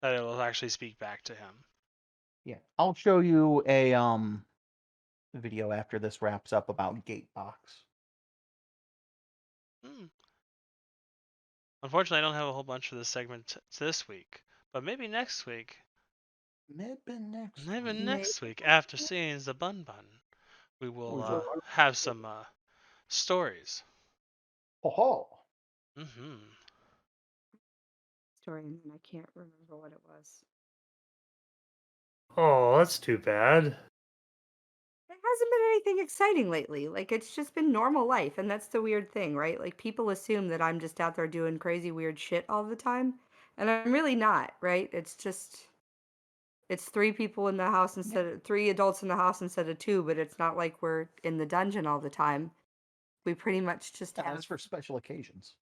That it will actually speak back to him. Yeah. I'll show you a video after this wraps up about Gatebox. Unfortunately, I don't have a whole bunch of this segment this week, but maybe next week. Maybe next week, after seeing the Bun Bun, we will have some stories. Oh. Story, and then I can't remember what it was. Oh, that's too bad. There hasn't been anything exciting lately. It's just been normal life, and that's the weird thing, right? People assume that I'm just out there doing crazy weird shit all the time, and I'm really not, right? It's three people in the house instead of 3 adults in the house instead of 2, but it's not like we're in the dungeon all the time. We pretty much just have... That's for special occasions.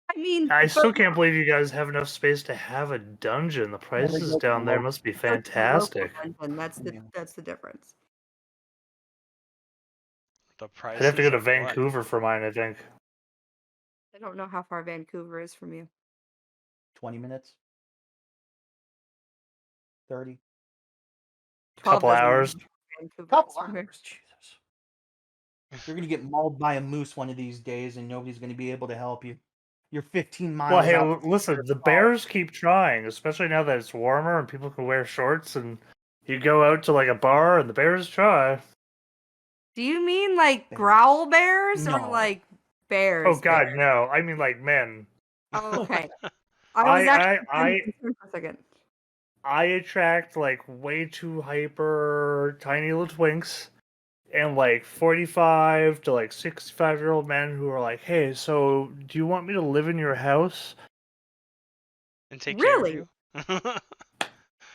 I mean... I still can't believe you guys have enough space to have a dungeon. The prices down there must be fantastic. That's the difference. The price. I'd have to go to of what? Vancouver for mine, I think. I don't know how far Vancouver is from you. 20 minutes? 30? 12 Couple doesn't hours. mean Vancouver Couple is from here. hours, Jesus. You're going to get mauled by a moose one of these days, and nobody's going to be able to help you. You're 15 miles Well, hey, out. listen, the bears keep trying, especially now that it's warmer and people can wear shorts, and you go out to like a bar and the bears try. Do you mean like Bears. growl bears or No. like bears? Oh God, bears? no! I mean like men. Oh, okay. I was actually concerned for a second. I attract like way too hyper tiny little twinks and like 45 to like 65-year-old men who are like, "Hey, so do you want me to live in your house?" And take Really? care of you.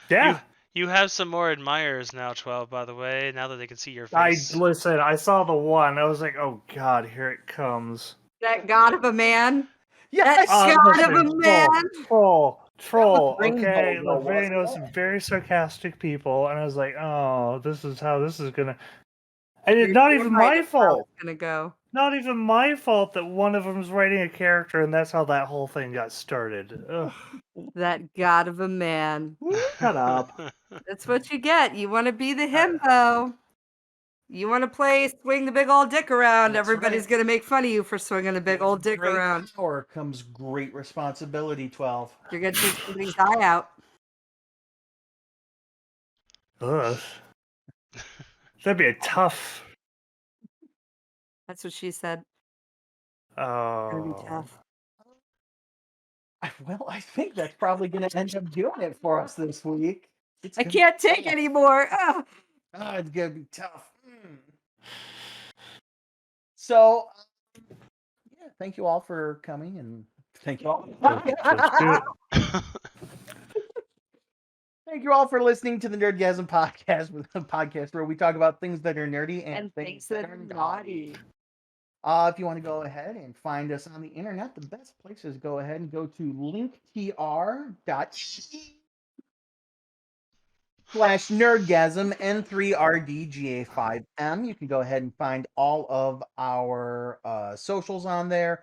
Yeah. You have some more admirers now, 12, by the way, now that they can see your I face. I saw the one. I was like, "Oh God, here it comes." That god of a man. Yes! That god of a Listen, man. troll. Rainbow, Okay, though, look, very wasn't know it? some very sarcastic people, and I was like, "Oh, this is how this is gonna." And it's You're not damn even right my that's how fault. it's gonna go. Not even my fault that one of them's writing a character, and that's how that whole thing got started. Ugh. That god of a man. Shut up. That's what you get. You want to be the himbo. You want to play swing the big old dick around. That's Everybody's right. gonna make fun of you for swinging the big old dick Great around. power comes great responsibility, 12. You're gonna take somebody's eye out. Ugh. That'd be a tough. That's what she said. It's gonna be Oh. tough. Well, I think that's probably going to end up doing it for us this week. I can't take anymore. Ah. Oh, it's going to be tough. So, yeah, thank you all for coming, and thank you all. Let's do it. Thank you all for listening to the Nerdgasm podcast, with a podcast where we talk about things that are nerdy and things that are naughty. If you want to go ahead and find us on the internet, the best place is go ahead and go to linktr.ee/nerdgasm N3rdGa5m. You can go ahead and find all of our socials on there: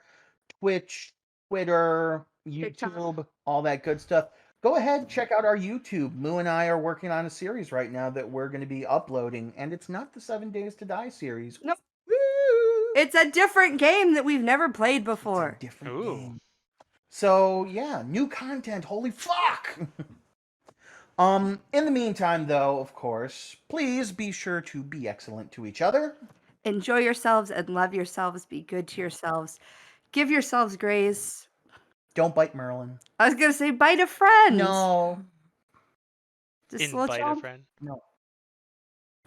Twitch, Twitter, YouTube, all that good stuff. Go ahead, check out our YouTube. Moo and I are working on a series right now that we're going to be uploading, and it's not the 7 Days to Die series. Nope. Woo! It's a different game that we've never played It's a before. different game. So yeah, new content. Holy fuck! In the meantime, though, of course, please be sure to be excellent to each other. Enjoy yourselves and love yourselves. Be good to yourselves. Give yourselves grace. Don't bite Merlin. I was gonna say bite a friend. No. Just Invite a child. friend. No.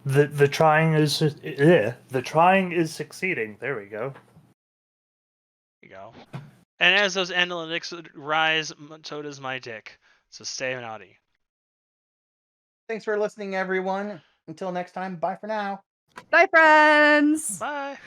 The trying is succeeding. There we go. There you go. And as those analytics rise, so does my dick. So stay naughty. Thanks for listening, everyone. Until next time, bye for now. Bye, friends. Bye.